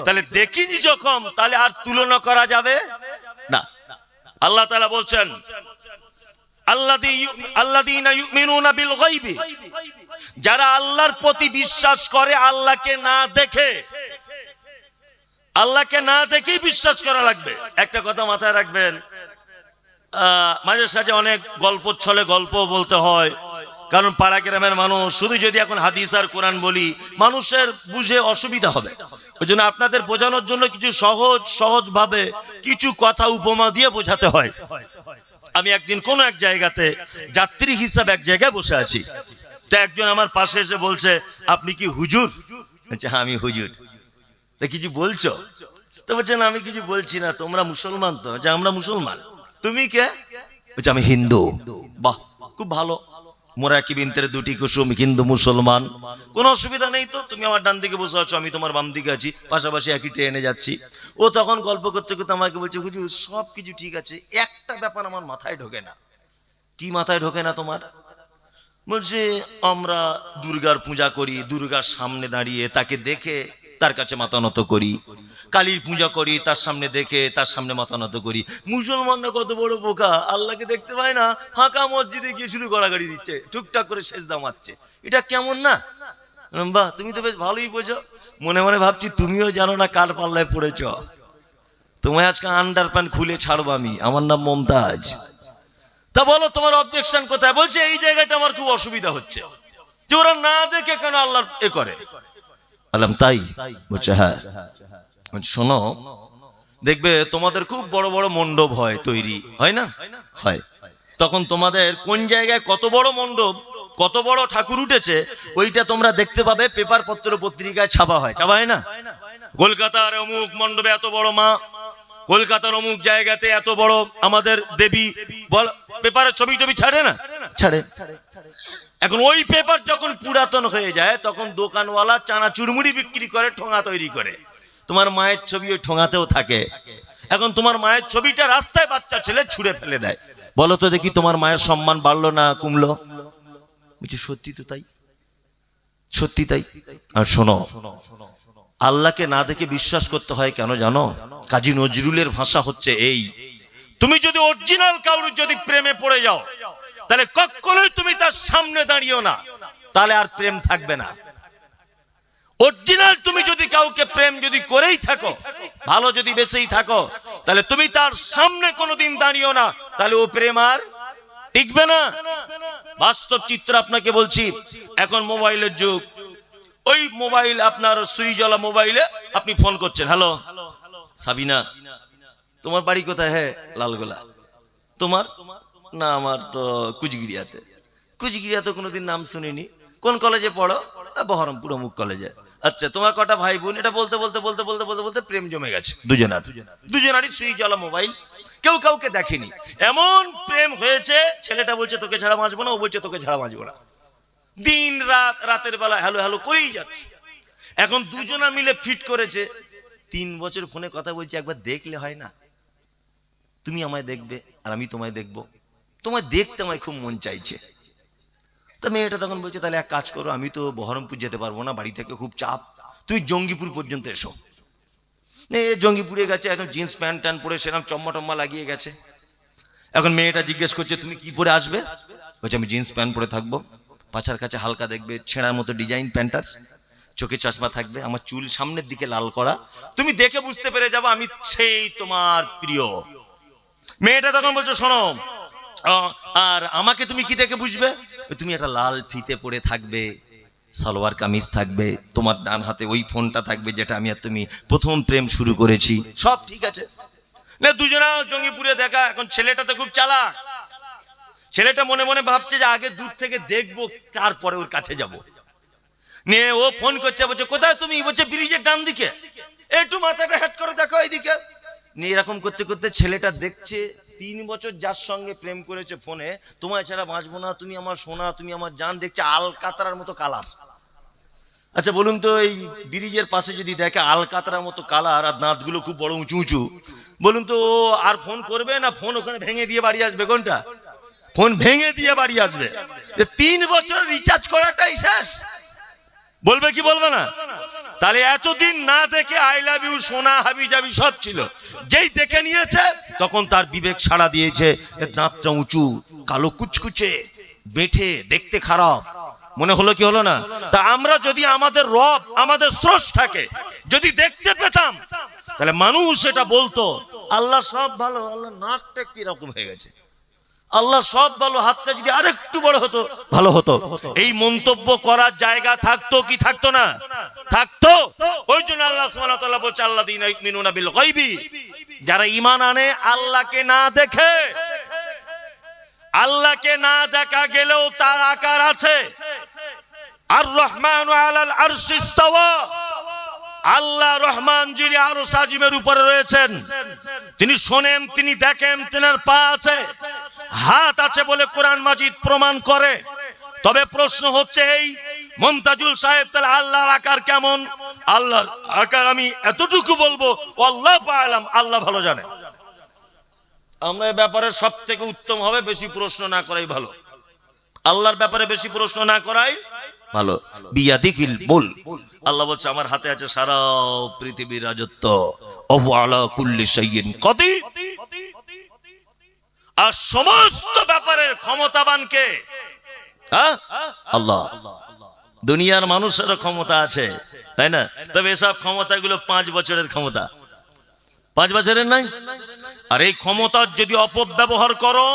তাহলে দেখিনি যখন, তাহলে আর তুলনা করা যাবে না। আল্লাহ তাআলা বলছেন আল্লাযীনা ইউমিনুনা বিল গায়বি, যারা আল্লাহর প্রতি বিশ্বাস করে আল্লাহকে না দেখে, আল্লাহকে না দেখেই বিশ্বাস করা লাগবে। একটা কথা মাথায় রাখবেন, মাঝে সাঝে অনেক গল্প ছলে গল্প বলতে হয়, কারণ পাড়া গ্রামের মানুষ শুধু যদি এখন হাদিস আর কোরআন বলি মানুষের বুঝে অসুবিধা হবে। ওই জন্য আপনাদের বোঝানোর জন্য কিছু সহজ ভাবে কিছু কথা উপমা দিয়ে বোঝাতে হয়। আমি একদিন কোন এক জায়গাতে যাত্রী হিসাবে এক জায়গায় বসে আছি, তা একজন আমার পাশে এসে বলছে, আপনি কি হুজুর? হ্যাঁ আমি হুজুর। তা কিছু বলছো? তো বলছেন আমি কিছু বলছি না, তোমরা মুসলমান তো? যে আমরা মুসলমান। তুমি কে? বলছে আমি হিন্দু। বাহ, খুব ভালো। মোরা কি বিনতের দুটি কুসুম, হিন্দু মুসলমান, কোনো অসুবিধা নেই তো। তুমি আমার ডান দিকে বসে আছো, আমি তোমার বাম দিকে আছি, পাশাপাশি একই ট্রেনে যাচ্ছি। ও তখন গল্প করতে করতে আমাকে বলছে, হুজুর সব কিছু ঠিক আছে, একটা ব্যাপার আমার মাথায় ঢোকে না। কি মাথায় ঢোকে না তোমার? বলছে আমরা দুর্গার পূজা করি, দুর্গার সামনে দাঁড়িয়ে তাকে দেখে তার কাছে মাথা নত করি, কালীর পূজা করি, তার সামনে দেখে তার সামনে মাথা নত করি। মুসলমানরা কত বড় বোকা, আল্লাহকে দেখতে পায় না, ফাঁকা মসজিদে গিয়ে শুধু গড়াগড়ি দিচ্ছে, টুকটাক করে সেজদা মারছে। এটা কেমন না? বাহ, তুমি তো বেশ ভালোই বোঝো। মনে মনে ভাবছি তুমিও জানো না কার পাল্লায় পড়েছ। তোমায় আজকে আন্ডার প্যান্ট খুলে ছাড়বো আমি, আমার নাম মমতাজ। তা বলো তোমার অবজেকশন কোথায়? বলছে এই জায়গাটা আমার খুব অসুবিধা হচ্ছে যে ওরা না দেখে কেন আল্লাহ এ করে। বললাম তাই? বলছে হ্যাঁ। শোনো, দেখবে তোমাদের খুব বড় বড় মণ্ডপ হয়, তৈরি হয় না? হয়। তখন তোমাদের কোন জায়গায় কত বড় মণ্ডপ, কত বড় ঠাকুর উঠেছে, ওইটা তোমরা দেখতে পাবে পেপার পত্র পত্রিকায় ছাপা হয়। ছাপা হয় না? কলকাতার অমুক মণ্ডপে এত বড় মা, কলকাতার অমুক জায়গাতে এত বড় আমাদের দেবী, পেপারে ছবি টবি ছাড়ে না? ছাড়ে। এখন ওই পেপার যখন পুরাতন হয়ে যায় তখন দোকানওয়ালা চানা চুরমুড়ি বিক্রি করে, ঠোঙা তৈরি করে। তোমার মায়ের ছবি ওই ঠোঙাতেও থাকে। এখন তোমার মায়ের ছবিটা রাস্তায় বাচ্চা ছেলে ছুঁড়ে ফেলে দেয়। বলো তো দেখি তোমার মায়ের সম্মান বাড়লো না কমলো? বলছি সত্যি তো তাই, সত্যি তাই। আর শোনো, আল্লাহকে না দেখে বিশ্বাস করতে হয় কেন জানো? কাজী নজরুলের ভাষা হচ্ছে এই, তুমি যদি অরিজিনাল কাউর যদি প্রেমে পড়ে যাও তাহলে কখনোই তুমি তার সামনে দাঁড়িও না, তাহলে আর প্রেম থাকবে না। অরিজিনাল তুমি যদি কাউকে প্রেম যদি করেই থাকো, ভালো যদি বেঁচেই থাকো, তাহলে তুমি তার সামনে কোনোদিন দাঁড়িও না, তাহলে ও প্রেম আর টিকবে না। বাস্তব চিত্র আপনাকে বলছি, এখন মোবাইলের যুগ। ওই মোবাইল আপনার সুইচওয়ালা মোবাইলে আপনি ফোন করছেন, হ্যালো সাবিনা, তোমার বাড়ি কোথায়? হ্যাঁ লালগোলা। তোমার? না আমার তো কুচগিরিয়াতে। কুচগিরিয়াতে কোনোদিন নাম শুনিনি। কোন কলেজে পড়ো? বহরমপুর অমুক কলেজে। আচ্ছা তোমার কটা ভাই বোন? এটা বলতে বলতে বলতে বলতে বলতে বলতে প্রেম জমে গেছে দুজনারই সুইচওয়ালা মোবাইল, কেউ কাউকে দেখেনি। এমন প্রেম হয়েছে, ছেলেটা বলছে তোকে ছাড়া বাঁচবো না, ও বলছে তোকে ছাড়া বাঁচবো না। দিন রাত, রাতের বেলা হ্যালো হ্যালো করেই যাচ্ছে। এখন দুজনা মিলে ফিট করেছে, 3 বছর ফোনে কথা বলছে, একবার দেখলে হয় না? তুমি আমায় দেখবে আর আমি তোমায় দেখবো, তোমায় দেখতে আমায় খুব মন চাইছে। তা মেয়েটা তখন বলছে তাহলে এক কাজ করো, আমি তো বহরমপুর যেতে পারবো না, বাড়ি থেকে খুব চাপ, তুই জঙ্গিপুর পর্যন্ত এসো। জঙ্গিপুরে গেছে, এখন জিন্স প্যান্ট ট্যান্ট পরে সেরকম চম্মা টম্মা লাগিয়ে গেছে। এখন মেয়েটা জিজ্ঞেস করছে তুমি কি পরে আসবে? বলছে আমি জিন্স প্যান্ট পরে থাকবো, পাছার কাছে হালকা দেখবে ছেঁড়ার মতো ডিজাইন প্যান্টার, চোখে চশমা থাকবে, আমার চুল সামনের দিকে লাল করা, তুমি দেখে বুঝতে পেরে যাবো আমি সেই তোমার প্রিয়। মেয়েটা তখন বলছে শোনো, আর আমাকে তুমি কি দেখে বুঝবে? তুমি একটা লাল ফিতে পরে থাকবে, সালোয়ার কামিজ থাকবে, তোমার ডান হাতে ওই ফোনটা থাকবে যেটা আমি আর তুমি প্রথম প্রেম শুরু করেছি, সব ঠিক আছে। না দুজনা জঙ্গিপুরে দেখা। এখন ছেলেটা তো খুব চালাক, ছেলেটা মনে মনে ভাবছে যে আগে দূর থেকে দেখবো তারপরে ওর কাছে যাব। নিয়ে ও ফোন করছে, বলছে কোথায় তুমি? বলছে ব্রিজের ডান দিকে, একটু মাথাটা হ্যাট করে দেখো এইদিকে। নিয়ে এরকম করতে করতে ছেলেটা দেখছে 3 বছর যার সঙ্গে প্রেম করেছে ফোনে, তোমায় ছাড়া বাঁচবো না, তুমি আমার সোনা, তুমি আমার জান, দেখছে আলকাতরার মতো কালার। আচ্ছা বলুন তো, এই ব্রিজের পাশে যদি দেখে আলকাতরার মতো কালার আর দাঁতগুলো খুব বড় উঁচু উঁচু, বলুন তো আর ফোন করবে না ফোন ওখানে ভেঙে দিয়ে বাড়ি আসবে? কোনটা? ফোন ভেঙে দিয়ে বাড়ি আসবে। 3 বছর রিচার্জ করাটাই শেষ, বলবে কি বলবে না? তাহলে এতদিন না দেখে আই লাভ ইউ সোনা হাবি জাবি সব ছিল, যেই দেখে নিয়েছে তখন তার বিবেক সাড়া দিয়েছে, এর দাঁতটা উঁচু, কালো কুচকুচে, বেঁটে, দেখতে খারাপ, মনে হলো কি হলো না? তা আমরা যদি আমাদের রব, আমাদের স্রষ্টাকে যদি দেখতে পেতাম, তাহলে মানুষ এটা বলতো আল্লাহ সব ভালো, আল্লাহ নাকটা কি রকম হয়ে গেছে, আল্লাহ সব ভালো, হাতটা যদি আরেকটু বড় হতো ভালো হতো। এই মন্তব্য করার জায়গা থাকতো কি থাকতো না? থাকতো। ওই জন্য আল্লাহ সুবহানাহু ওয়া তাআলা বলছে আল্লাযীনা ইউমিনুনা বিল গায়বি, যারা ঈমান আনে আল্লাহকে না দেখে, আল্লাহকে না দেখা গেলেও তার আকার আছে। আর রহমানু আলাল আরশি ইস্তাওয়া, আল্লাহ রহমান যিনি আরশ আজিমের উপরে রয়েছেন, তিনি শোনেন, তিনি দেখেন, তিনার পা আছে, হাত আছে বলে কোরআন মাজিদ প্রমাণ করে। তবে প্রশ্ন হচ্ছে এই মুমতাজুল সাহেব, তাহলে আল্লাহর আকার কেমন? আল্লাহর আকার আমি এতটুকু বলবো, আল্লাহু আ'লাম, আল্লাহ ভালো জানে। আমরা এই ব্যাপারে সব থেকে উত্তম হবে বেশি প্রশ্ন না করাই ভালো, আল্লাহর ব্যাপারে বেশি প্রশ্ন না করাই ভালো। বিয়াদিকিল বল, আল্লাহ বলছে আমার হাতে আছে সারা পৃথিবীর রাজত্ব, ওয়া আলা কুল্লি শাইইন কাদির, আর সমস্ত ব্যাপারের ক্ষমতাবান কে? আল্লাহ। দুনিয়ার মানুষের ক্ষমতা আছে, তাই না? তবে এসব ক্ষমতাগুলো 5 বছরের ক্ষমতা, 5 বছরের নাই। আর এই ক্ষমতার যদি অপব্যবহার করো,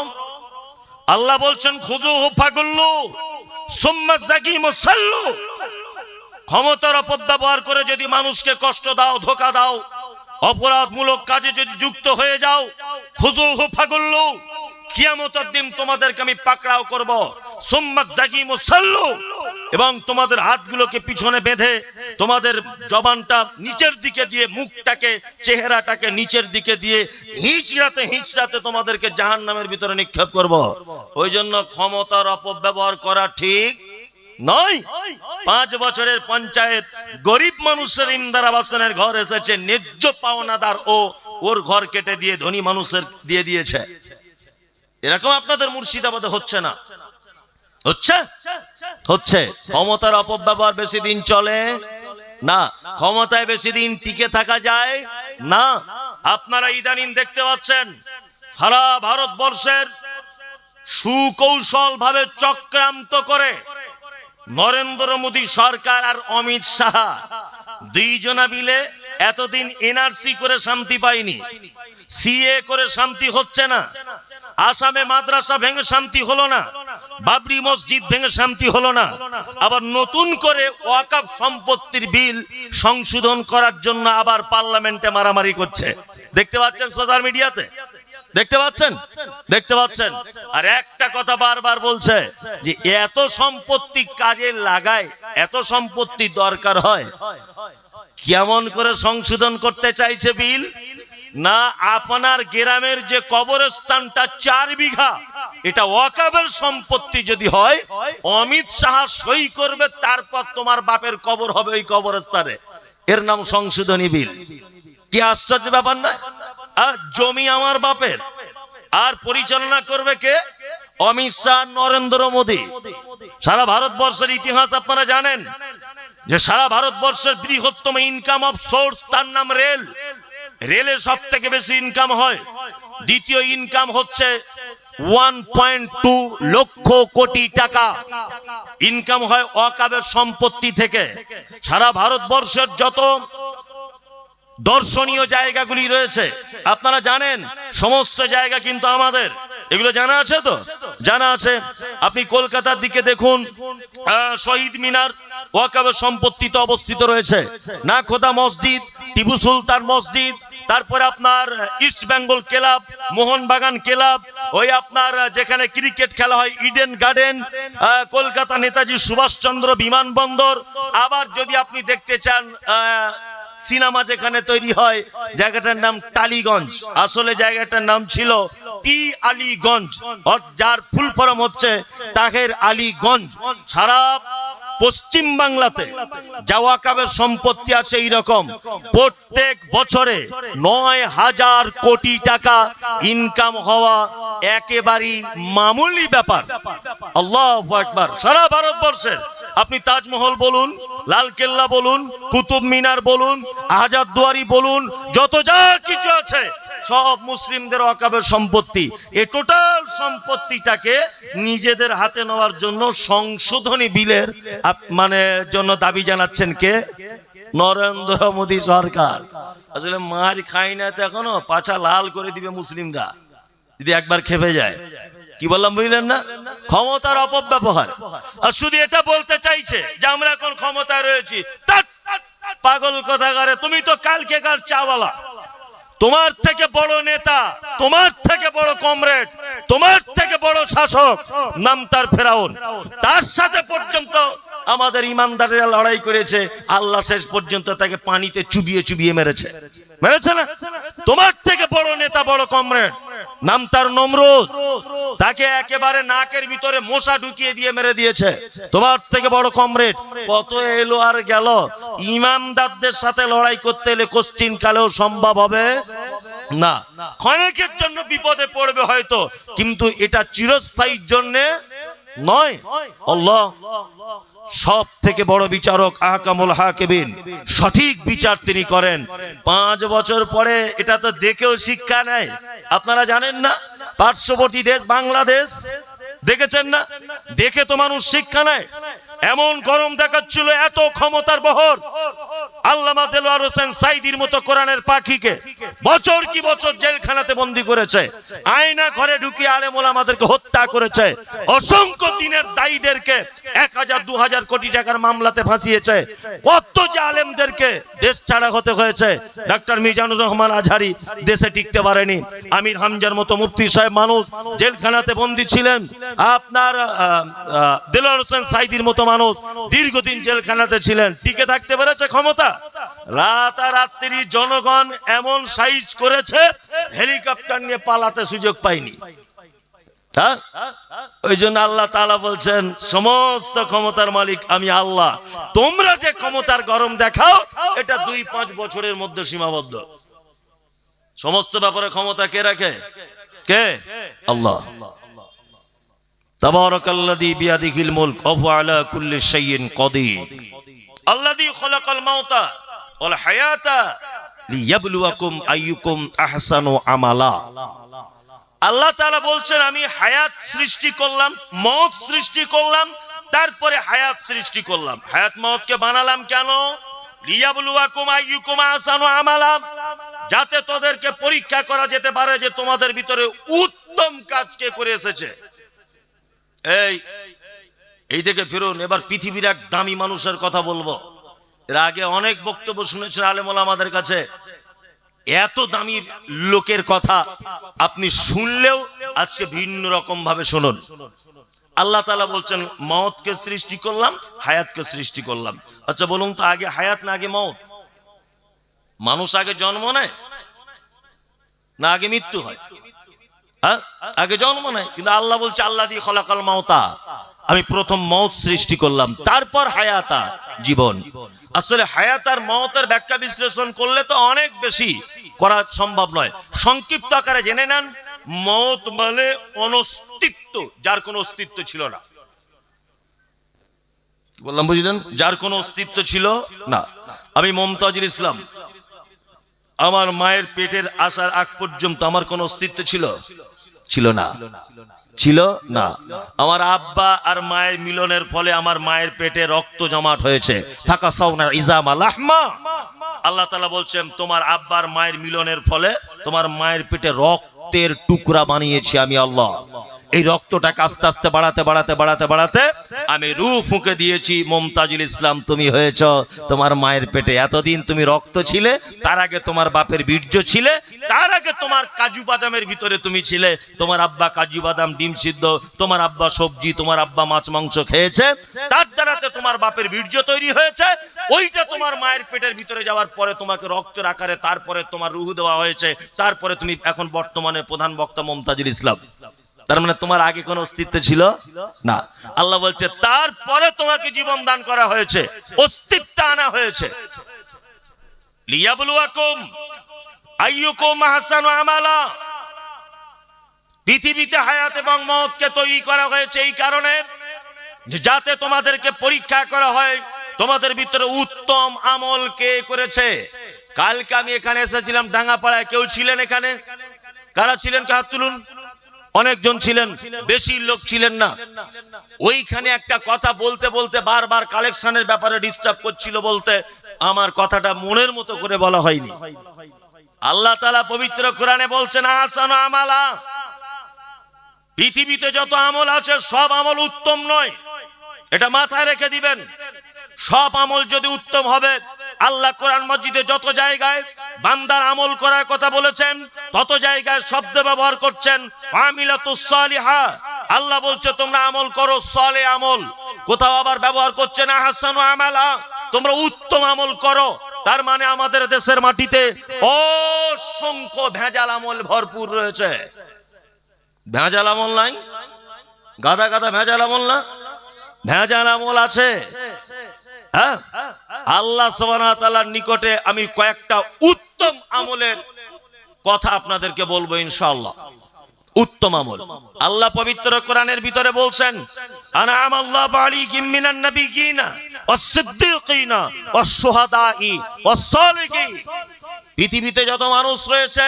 আল্লাহ বলছেন খুযুহু ফাগুল্লু সুম্মা যাকিমু সাল্লু, ক্ষমতার অপব্যবহার করে যদি মানুষকে কষ্ট দাও, ধোঁকা দাও, অপরাধমূলক কাজে যদি যুক্ত হয়ে যাও, খুযুহু ফাগুল্লু, কিয়ামতের দিন তোমাদেরকে আমি পাকড়াও করব, সুম্মা যাকিমু সাল্লু, এবং তোমাদের হাতগুলোকে পিছনে বেঁধে তোমাদের জবানটা নিচের দিকে দিয়ে, মুখটাকে, চেহারাটাকে নিচের দিকে দিয়ে হিঁচড়াতে হিঁচড়াতে তোমাদেরকে জাহান্নামের ভিতরে নিক্ষেপ করব। ওই জন্য ক্ষমতার অপব্যবহার করা ঠিক নয়। 5 বছরের পঞ্চায়েত, গরিব মানুষের ইন্দিরা আবাসনের ঘর এসেছে, ন্যায্য পাওনাদার ওর ঘর কেটে দিয়ে ধনী মানুষের দিয়ে দিয়েছে। এরকম আপনাদের মুর্শিদাবাদে হচ্ছে না? হচ্ছে, হচ্ছে। ক্ষমতার অপব্যবহার বেশি দিন চলে না, ক্ষমতায় বেশি দিন টিকে থাকা যায় না। আপনারা ইদানিং দেখতে পাচ্ছেন সারা ভারতবর্ষের সুকৌশল ভাবে চক্রান্ত করে নরেন্দ্র মোদী সরকার আর অমিত শাহ দুইজনা মিলে এতদিন এনআরসি করে শান্তি পায়নি, সিএ করে শান্তি হচ্ছে না, আসামে মাদ্রাসা ভেঙে শান্তি হলো না, বাবরি মসজিদ ভেঙে শান্তি হলো না, আবার নতুন করে ওয়াকফ সম্পত্তির বিল সংশোধন করার জন্য আবার পার্লামেন্টে মারামারি করছে। দেখতে পাচ্ছেন সোশ্যাল মিডিয়াতে, দেখতে পাচ্ছেন, দেখতে পাচ্ছেন। আর একটা কথা বারবার বলছে যে এত সম্পত্তি কাজে লাগায়, এত সম্পত্তি দরকার হয়, কেমন করে সংশোধন করতে চাইছে বিল? না, আপনার গ্রামের যে কবরস্থানটা 4 বিঘা, এটা ওয়াকফের সম্পত্তি যদি হয়, অমিত শাহ সই করবে, তারপর তোমার বাপের কবর হবে ওই কবরস্থানে। এর নাম সংশোধনী বিল। কি আশ্চর্য ব্যাপার না? আর জমি আমার বাপের, আর পরিচালনা করবে কে? অমিত শাহ, নরেন্দ্র মোদী। সারা ভারতবর্ষের ইতিহাস আপনারা জানেন যে সারা ভারতবর্ষের বৃহত্তম ইনকাম অফ সোর্স তার নাম রেল। রেলে সব থেকে বেশি ইনকাম হয়। দ্বিতীয় ইনকাম হচ্ছে 1.2 লক্ষ কোটি টাকা ইনকাম হয় ওয়াকফের সম্পত্তি থেকে। সারা ভারতবর্ষের যত দর্শনীয় জায়গাগুলি রয়েছে আপনারা জানেন, সমস্ত জায়গা কিন্তু আমাদের। এগুলো জানা আছে তো? জানা আছে। আপনি কলকাতার দিকে দেখুন, শহীদ মিনার ওয়াকফের সম্পত্তিতে অবস্থিত রয়েছে। নাখোদা মসজিদ, টিপু সুলতান মসজিদ, তারপরে আপনার east Bengal club, Mohun Bagan club, ওই আপনার যেখানে ক্রিকেট খেলা হয় ইডেন গার্ডেন, কলকাতা নেতাজি সুভাষচন্দ্র বিমানবন্দর। আবার যদি আপনি দেখতে চান সিনেমা যেখানে তৈরি হয়, জায়গাটার নাম টালিগঞ্জ, আসলে জায়গাটার নাম ছিল টি আলীগঞ্জ, যার ফুল ফর্ম হচ্ছে তাহের আলীগঞ্জ। সারা পশ্চিম বাংলাতে যা ওয়াকফের সম্পত্তি আছে এইরকম প্রত্যেক বছরে 9,000 কোটি টাকা ইনকাম হওয়া একেবারেই মামুলি ব্যাপার। আল্লাহু আকবার। সারা ভারতবর্ষের আপনি তাজমহল বলুন, লালকেল্লা বলুন, কুতুব মিনার বলুন, হাজারদুয়ারি বলুন, যত যা কিছু আছে সব মুসলিমদের ওয়াকাফের সম্পত্তি। এই টোটাল সম্পত্তিটাকে নিজেদের হাতে নেওয়ার জন্য সংশোধনী বিলের মানে জন্য দাবি জানাচ্ছেন কে? নরেন্দ্র মোদী সরকার। আসলে মার খাই না তো এখনো, পাছা লাল করে দিবে মুসলিমরা যদি একবার খেপে যায়। কি বললাম বুঝলেন না? ক্ষমতার অপব্যবহার। আর শুধু এটা বলতে চাইছে যে আমরা এখন ক্ষমতায় রয়েছি। পাগল কথাকারে, তুমি তো কালকেকার চাওয়ালা। তোমার থেকে বড় নেতা, তোমার থেকে বড় কমরেড, তোমার থেকে বড় শাসক নাম তার ফেরাউন, তার সাথে পর্যন্ত আমাদের ইমানদারেরা লড়াই করেছে। আল্লাহ শেষ পর্যন্ত তাকে পানিতে চুবিয়ে চুবিয়ে মেরেছে, মেরেছে না? তোমার থেকে বড় নেতা, বড় কমরেড নাম তার নমরুদ, তাকে একেবারে নাকের ভিতরে মশা ঢুকিয়ে দিয়ে মেরে দিয়েছে। তোমার থেকে বড় কমরেড কত এলো আর গেল। ইমানদারদের সাথে লড়াই করতে এলে কোশ্চিন কালেও সম্ভব হবে না। ক্ষণিকের জন্য বিপদে পড়বে হয়তো, কিন্তু এটা চিরস্থায়ীর জন্য নয়। আল্লাহ সব থেকে বড় বিচারক, আহকামুল হাকিমিন, সঠিক বিচার তিনি করেন। 5 বছর পরে এটা তো দেখেও শিক্ষা নেয়। আপনারা জানেন না পার্শ্ববর্তী দেশ বাংলাদেশ দেখেছেন না? দেখে তো মানুষ শিক্ষা নেয়। এমন গরম দেখাচ্ছিল, এত ক্ষমতার বহর। আল্লামা দেলোয়ার হোসেন সাইদির মতো কোরআনের পাখিকে বছর কি বছর জেলখানাতে বন্দী করেছে, আয়না ঘরে ঢুকিয়ে আলেম ওলামাদেরকে হত্যা করেছে, অসংখ্য দিনের দায়ীদেরকে 1000-2000 কোটি টাকার মামলাতে ফাঁসিয়েছে। কত যে আলেমদেরকে দেশ ছাড়া হতে হয়েছে। ডাক্তার মিজানুর রহমান আজহারি দেশে টিকতে পারেনি। আমির হামজার মতো মুফতি সাহেব মানুষ জেলখানাতে বন্দী ছিলেন। আপনার দেলোয়ার হোসেন সাইদির মতো মানুষ দীর্ঘদিন জেলখানাতে ছিলেন, টিকে থাকতে পেরেছে ক্ষমতা? রাতারাত্রি জনগণ এমন সাইজ করেছে, হেলিকপ্টার নিয়ে পালাতে সুযোগ পায়নি। ওই জন্য আল্লাহ তাআলা বলছেন, সমস্ত ক্ষমতার মালিক আমি আল্লাহ। তোমরা যে ক্ষমতার গরম দেখাও, এটা 2-5 বছরের মধ্যে সীমাবদ্ধ। সমস্ত ব্যাপারে ক্ষমতা কে রাখে? কে? আল্লাহ। তাবারাকাল্লাযী বিয়াদিহিল মুলক ওয়া হুয়া আলা কুল্লি শাইইন কাদির। আল্লাযী খালাকাল মাউতা ওয়াল হায়াতা লিয়াবলুয়াকুম আইয়ুকুম আহসানু আমালা। আল্লাহ তাআলা বলছেন, আমি হায়াত সৃষ্টি করলাম, মওত সৃষ্টি করলাম, তারপরে হায়াত সৃষ্টি করলাম। হায়াত মওতকে বানালাম কেন? লিয়াবলুয়াকুম আইয়ুকুম আহসানু আমালা, যাতে তোদেরকে পরীক্ষা করা যেতে পারে যে তোমাদের ভিতরে উত্তম কাজ কে করে এসেছে। এই থেকে ফিরুন, এবার পৃথিবীর এক দামি মানুষের কথা বলবো। এর আগে অনেক বক্তব্য শুনেছেন আলেম ওলামাদের কাছে। এত দামি লোকের কথা আপনি শুনলেও আজকে ভিন্ন রকম ভাবে শুনুন। আল্লাহ তাআলা বলছেন, মওতকে সৃষ্টি করলাম, হায়াতকে সৃষ্টি করলাম। আচ্ছা বলুন তো, আগে হায়াত না আগে মওত? মানুষ আগে জন্ম নেয় না আগে মৃত্যু হয়? আগে জন্ম নেয়, কিন্তু আল্লাহ বলছে আল্লাযী খালাকাল মাউতা, আমি প্রথম মওত সৃষ্টি করলাম, তারপর হায়াতা, জীবন। আসলে হায়াত আর মওতের ব্যাখ্যা বিশ্লেষণ করলে তো অনেক বেশি করা সম্ভব নয়। সংক্ষিপ্ত আকারে জেনে নেন, মওত মানে অনস্তিত্ব, যার কোনো অস্তিত্ব ছিল না। বললাম বুঝলেন? যার কোনো অস্তিত্ব ছিল না। আমি মুমতাজুল ইসলাম, আমার মায়ের পেটের আসার আগ পর্যন্ত আমার কোনো অস্তিত্ব ছিল? ছিল না, ছিল না। আমার আব্বা আর মায়ের মিলনের ফলে আমার মায়ের পেটে রক্ত জমাট হয়েছে। ফাকাসাউনা ইজামা লাহমা। আল্লাহ তাআলা বলছেন, তোমার আব্বার মায়ের মিলনের ফলে তোমার মায়ের পেটে রক্তের টুকরা বানিয়েছি আমি আল্লাহ। এই রক্তটাকে আস্তে আস্তে বাড়াতে বাড়াতে বাড়াতে বাড়াতে আমি রূহ ফুঁকে দিয়েছি। মুমতাজুল ইসলাম তুমি হয়েছ তোমার মায়ের পেটে। এতদিন তুমি রক্ত ছিলে, তার আগে তোমার বাপের বীর্য ছিলে, তার আগে তোমার কাজু বাদামের ভিতরে তুমি ছিলে। তোমার আব্বা কাজু বাদাম, ডিম সিদ্ধ, তোমার আব্বা সবজি, তোমার আব্বা মাছ মাংস খেয়েছে, তার দ্বারাতে তোমার বাপের বীর্য তৈরি হয়েছে। ওইটা তোমার মায়ের পেটের ভিতরে যাওয়ার পরে তোমাকে রক্তের আকারে তারপরে তোমার রূহ দেওয়া হয়েছে। তারপরে তুমি এখন বর্তমানে প্রধান বক্তা মুমতাজুল ইসলাম। তার মানে তোমার আগে কোনো অস্তিত্ব ছিল না। আল্লাহ বলছে তারপরে তোমাকে জীবন দান করা হয়েছে, অস্তিত্ব আনা হয়েছে। লিয়াবলুয়াকুম আইয়ুকুম আহসানু আমালা। পৃথিবীতে হায়াত এবং মওতকে তৈরি করা হয়েছে এই কারণে যে যাতে তোমাদেরকে পরীক্ষা করা হয় তোমাদের ভিতরে উত্তম আমল কে করেছে? কালকে আমি এখানে এসেছিলাম ডাঙ্গাপাড়ায়, কেউ ছিলেন এখানে? কারা ছিলেন হাত তুলুন। অনেকজন ছিলেন, বেশি লোক ছিলেন না। ওইখানে একটা কথা বলতে বলতে বারবার কালেকশনের ব্যাপারে ডিস্টার্ব করছিল, বলতে আমার কথাটা মনের মতো করে বলা হয়নি। আল্লাহ তাআলা পবিত্র কোরআনে বলছেন আহসানু আমালা, পৃথিবীতে যত আমল আছে সব আমল উত্তম নয়, এটা মাথায় রেখে দিবেন। সব আমল যদি উত্তম হবে, আল্লাহ কোরআন মাজিদে যত জায়গায় বান্দার আমল করার কথা বলেছেন তত জায়গায় শব্দ ব্যবহার করছেন আমিলাতুস সালিহা। আল্লাহ বলছে তোমরা আমল করো, সালেহ আমল। কোথাও আবার ব্যবহার করছেন আহসানু আমালা, তোমরা উত্তম আমল করো। তার মানে আমাদের দেশের মাটিতে অসংখ্য ভেজাল আমল ভরপুর রয়েছে। ভেজাল আমল নাই? গাদা গাদা ভেজাল আমল না? ভেজাল আমল আছে। আল্লাহ সুবহানাহু ওয়া তাআলার নিকটে আমি কয়েকটা উত্তম আমলের কথা আপনাদেরকে বলবো ইনশাআল্লাহ। উত্তম আমল আল্লাহ পবিত্র কোরআনের ভিতরে বলছেন আনআমাল্লাহু আলাইহিম মিনান নাবিয়িনা ওয়াস-সিদ্দীকিনা ওয়াস-শুহাদাই ওয়াস-সালিহিন। পৃথিবীতে যত মানুষ রয়েছে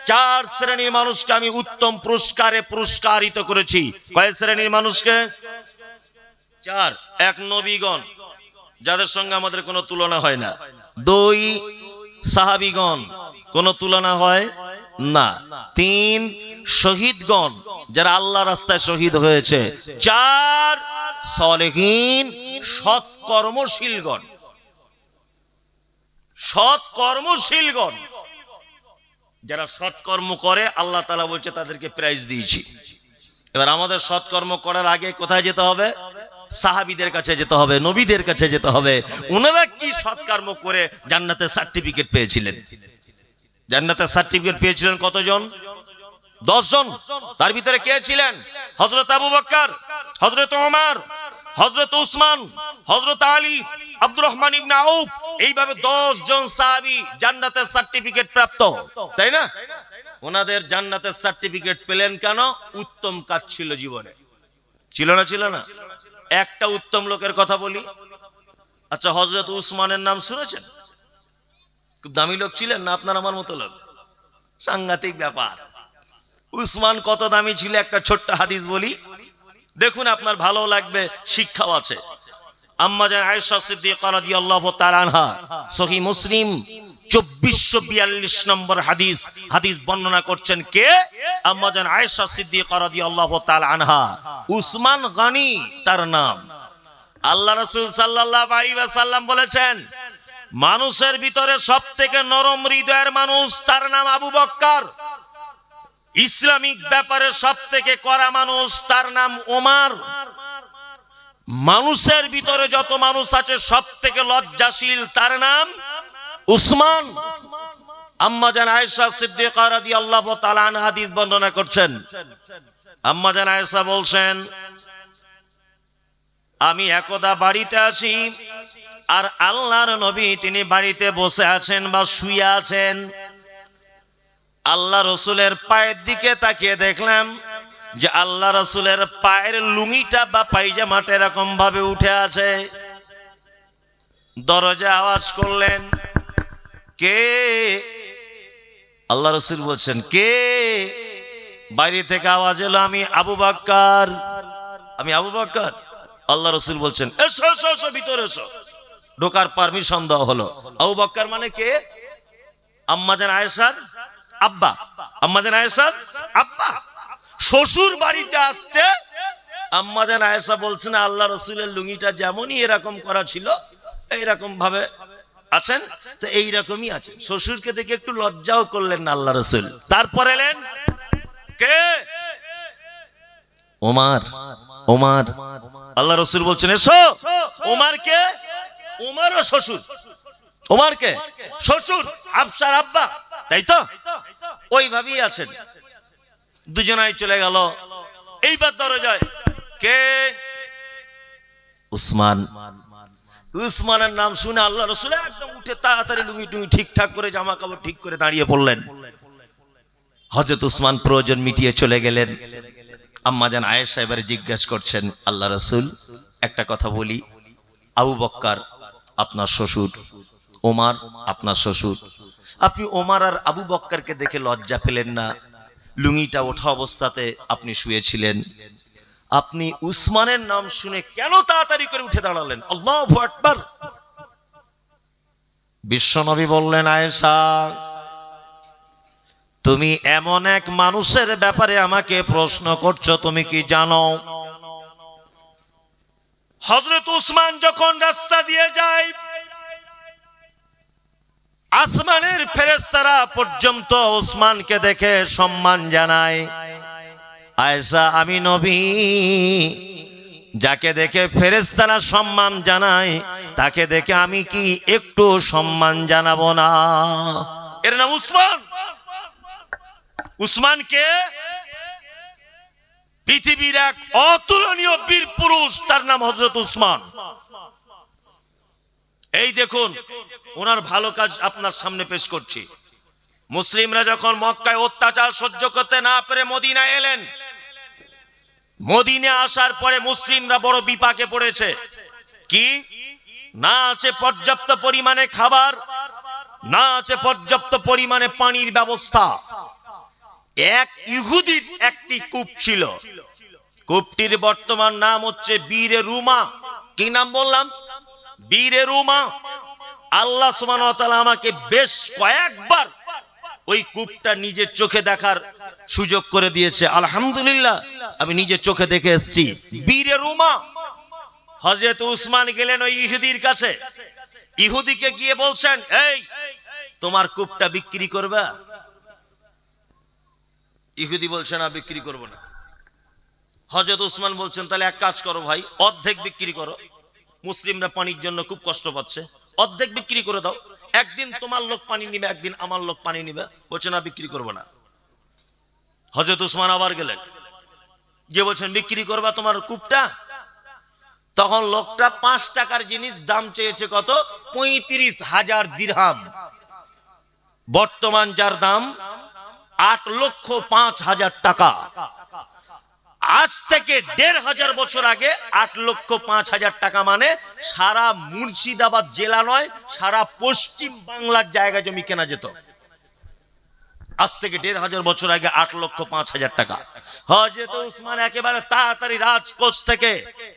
চার শ্রেণীর মানুষকে আমি উত্তম পুরস্কারে পুরস্কারিত করেছি। কয় শ্রেণীর মানুষকে? চার। এক, নবীগণ, যাদের সঙ্গে আমাদের কোনো তুলনা হয় না। দুই, সাহাবীগণ, কোনো তুলনা হয় না। তিন, শহীদগণ, যারা আল্লাহ রাস্তায় শহীদ হয়েছে। চার, সালেহীন, সৎকর্মশীলগণ। সৎকর্মশীলগণ যারা সৎকর্ম করে আল্লাহ তাআলা বলছে তাদেরকে প্রাইজ দিয়েছি। এবার আমাদের সৎকর্ম করার আগে কোথায় যেতে হবে? সাহাবীদের কাছে যেতে হবে, নবীদের কাছে যেতে হবে। ওনারা কি সৎকর্ম করে জান্নাতের সার্টিফিকেট পেয়েছিলেন? জান্নাতের সার্টিফিকেট পেয়েছিলেন কতজন? 10 জন। তার ভিতরে কে ছিলেন? হযরত আবু বকর, হযরত ওমর, হযরত উসমান, হযরত আলী, আব্দুর রহমান ইবনে আউফ। এইভাবে 10 জন সাহাবী জান্নাতের সার্টিফিকেট প্রাপ্ত, তাই না? ওনাদের জান্নাতের সার্টিফিকেট পেলেন কেন? উত্তম কাজ ছিল জীবনে। ছিল না? ছিল না? একটা উত্তম লোকের কথা বলি। আচ্ছা, হযরত উসমানের নাম শুনেছেন? খুব দামি লোক ছিলেন না আপনার আমার মতো লোক? সাংঘাতিক ব্যাপার। উসমান কত দামি ছিল একটা ছোট্ট হাদিস বলি, দেখুন আপনার ভালো লাগবে, শিক্ষাও আছে। আম্মা জান আয়েশা সিদ্দিকা রাদিয়াল্লাহু তাআলা আনহা, সহিহ মুসলিম 2442 নম্বর হাদিস। হাদিস বর্ণনা করছেন কে? আম্মা জান আয়েশা সিদ্দিকা রাদিয়াল্লাহু তাআলা আনহা। উসমান গনি তার নাম। আল্লাহ রাসূল সাল্লাল্লাহু আলাইহি ওয়াসাল্লাম বলেছেন মানুষের ভিতরে সবথেকে নরম হৃদয়ের মানুষ, তার নাম আবু বকর। ইসলামিক ব্যাপারে সবথেকে কড়া মানুষ, তার নাম ওমর। মানুষের ভিতরে যত মানুষ আছে সবথেকে লজ্জাশীল, তার নাম উসমান। আম্মা জান আয়েশা সিদ্দিকা রাদিয়াল্লাহু তাআলা আনহা হাদিস বর্ণনা করছেন। আম্মা জান আয়েশা বলছেন আমি একদা বাড়িতে আসি আর আল্লাহর নবী তিনি বাড়িতে বসে আছেন বা শুয়ে আছেন। আল্লাহ রাসূলের পায়ের দিকে তাকিয়ে দেখলাম যে আল্লাহ রাসূলের পায়ের লুঙ্গিটা বা পায়জামাটা এরকম ভাবে উঠে আছে। দরজা আওয়াজ করলেন, কে? আল্লাহ রাসূল বলছেন কে? বাইরে থেকে আওয়াজ এলো, আমি আবু বকর। আমি আবু বকর। আল্লাহ রাসূল বলছেন এসো এসো এসো, ভিতরে এসো। ঢোকার পারমিশন দেওয়া হলো। আবু বকর মানে কে? আম্মা জান আয়েশার আব্বা। আম্মা জান আয়েশার আব্বা শ্বশুর বাড়িতে আসছে। আম্মা জান আয়েশা বলছেন আল্লাহ রাসূলের লুঙ্গিটা যেমনই এরকম করা ছিল এইরকম ভাবে আছেন, তো এইরকমই আছে। শ্বশুরকে দেখে একটু লজ্জাও করলেন না আল্লাহ রাসূল। তারপর এলেন, কে? ওমর। ওমর। আল্লাহ রাসূল বলছেন এসো। ওমর কে? ওমরও শ্বশুর। ওমর কে? শ্বশুর, হাফসার আব্বা, তাই তো? ওইভাবেই আছেন। দুজনাই চলে গেল। এইবার দরজায় কে? উসমান। উসমানের নাম শুনে আল্লাহ রাসূল একদম উঠে তাড়াতাড়ি লুঙ্গি টুঙ্গি ঠিকঠাক করে জামা কাপড় ঠিক করে দাঁড়িয়ে পড়লেন। হযরত উসমান প্রয়োজন মিটিয়ে চলে গেলেন। আম্মা জান আয়েশা এবারে জিজ্ঞেস করছেন আল্লাহ রাসূল একটা কথা বলি, আবু বকর আপনার শ্বশুর, ওমর আপনার শ্বশুর। আপনি ওমর আর আবু বক্করকে দেখে লজ্জা পেলেন না? লুঙ্গিটা ওঠা অবস্থাতে আপনি শুয়েছিলেন। আপনি উসমানের নাম শুনে কেন তাড়াতাড়ি করে উঠে দাঁড়ালেন? আল্লাহু আকবার। বিশ্বনবী বললেন, আয়েশা, তুমি এমন এক মানুষের ব্যাপারে আমাকে প্রশ্ন করছো, তুমি কি জানো হযরত উসমান যখন রাস্তা দিয়ে যায় আসমানের ফেরেশতারা পর্যন্ত উসমানকে দেখে সম্মান জানায়? আয়েশা, আমি নবী, যাকে দেখে ফেরেশতারা সম্মান জানায় তাকে দেখে আমি কি একটু সম্মান জানাবো না? এর নাম উসমান। উসমান কে? পৃথিবীর এক অতুলনীয় বীর পুরুষ, তার নাম হযরত উসমান। এই দেখুন, ওনার ভালো কাজ আপনার সামনে পেশ করছি। মুসলিমরা যখন মক্কায় অত্যাচার সহ্য করতে না পেরে মদিনায় এলেন, মদিনায় আসার পরে মুসলিমরা বড় বিপাকে পড়েছে। কি? না আছে পর্যাপ্ত পরিমাণে খাবার, না আছে পর্যাপ্ত পরিমাণে পানির ব্যবস্থা। এক ইহুদির একটি কূপ ছিল, কূপটির বর্তমান নাম হচ্ছে বীরে রুমা। কি নাম বললাম? বীরে রুমা। আল্লাহ সুবহানাহু ওয়া তাআলা আমাকে বেশ কয়েকবার ওই কূপটা নিজের চোখে দেখার সুযোগ করে দিয়েছে। আলহামদুলিল্লাহ, আমি নিজের চোখে দেখে এসেছি বীরে রুমা। হযরত উসমান গেলেন ওই ইহুদির কাছে, ইহুদিকে গিয়ে বলছেন, এই তোমার কূপটা বিক্রি করবা? ইহুদি বলছে, না, বিক্রি করব না। হযরত উসমান বলছেন, তাহলে এক কাজ করো ভাই, অর্ধেক বিক্রি করো। মুসলিমরা পানির জন্য খুব কষ্ট পাচ্ছে, অর্ধেক বিক্রি করে দাও। একদিন তোমার লোক পানি নিবে, একদিন আমার লোক পানি নিবে। বলছে, না, বিক্রি করবো না। হযরত উসমান আবার গেলেন, গিয়ে বলছেন, বিক্রি করবা তোমার কূপটা? তখন লোকটা 5 টাকার জিনিস দাম চেয়েছে কত? 35,000 দিরহাম। বর্তমান যার দাম 8,05,000 টাকা। আজ থেকে 1,500 বছর আগে 8,05,000 টাকা মানে সারা মুর্শিদাবাদ জেলা নয়, সারা পশ্চিম বাংলার জায়গা জমি কেনা যেত। আজ থেকে 1,500 বছর আগে 8,05,000 টাকা। হযরত উসমান একেবারে তাড়াতাড়ি রাজকোষ থেকে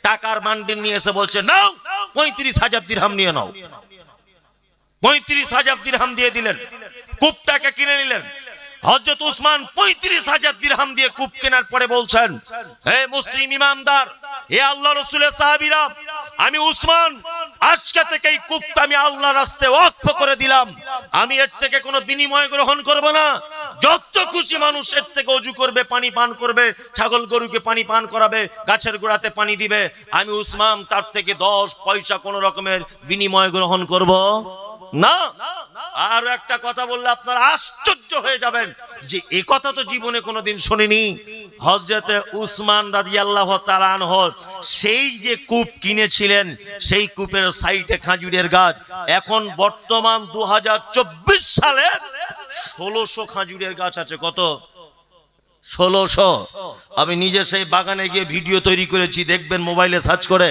টাকার বান্ডিল নিয়ে এসে বলছে, নাও 35,000 দিরহাম নিয়ে নাও। 35,000 দিরহাম দিয়ে দিলেন, কূপটাকে কিনে নিলেন। হযরত উসমান 35,000 দিরহাম দিয়ে কূপ কেনার পরে বলছেন, হে মুসলিম ইমানদার, হে আল্লাহ রাসূলের সাহাবীরা, আমি উসমান আজকে থেকে এই কূপটা আমি আল্লাহর রাস্তায় ওয়াকফ করে দিলাম। আমি এর থেকে কোনো বিনিময় গ্রহণ করব না। যত খুশি মানুষ এর থেকে ওযু করবে, পানি পান করবে, ছাগল গরুকে পানি পান করাবে, গাছের গোড়াতে পানি দিবে, আমি উসমান তার থেকে 10 পয়সা কোন রকমের বিনিময় গ্রহণ করব না। আর একটা কথা বললে আপনারা আশ্চর্য হয়ে যাবেন যে এই কথা তো জীবনে কোনোদিন শুনিনি। হযরতে উসমান রাদিয়াল্লাহু তাআলা আনহু সেই যে কূপ কিনেছিলেন, সেই কূপের সাইডে খাজুরের গাছ। এখন বর্তমান 2024 সালে 1600 খাজুরের গাছ আছে। কত? 1600। আমি নিজে সেই বাগানে গিয়ে ভিডিও তৈরি করেছি, দেখবেন মোবাইলে সার্চ করে।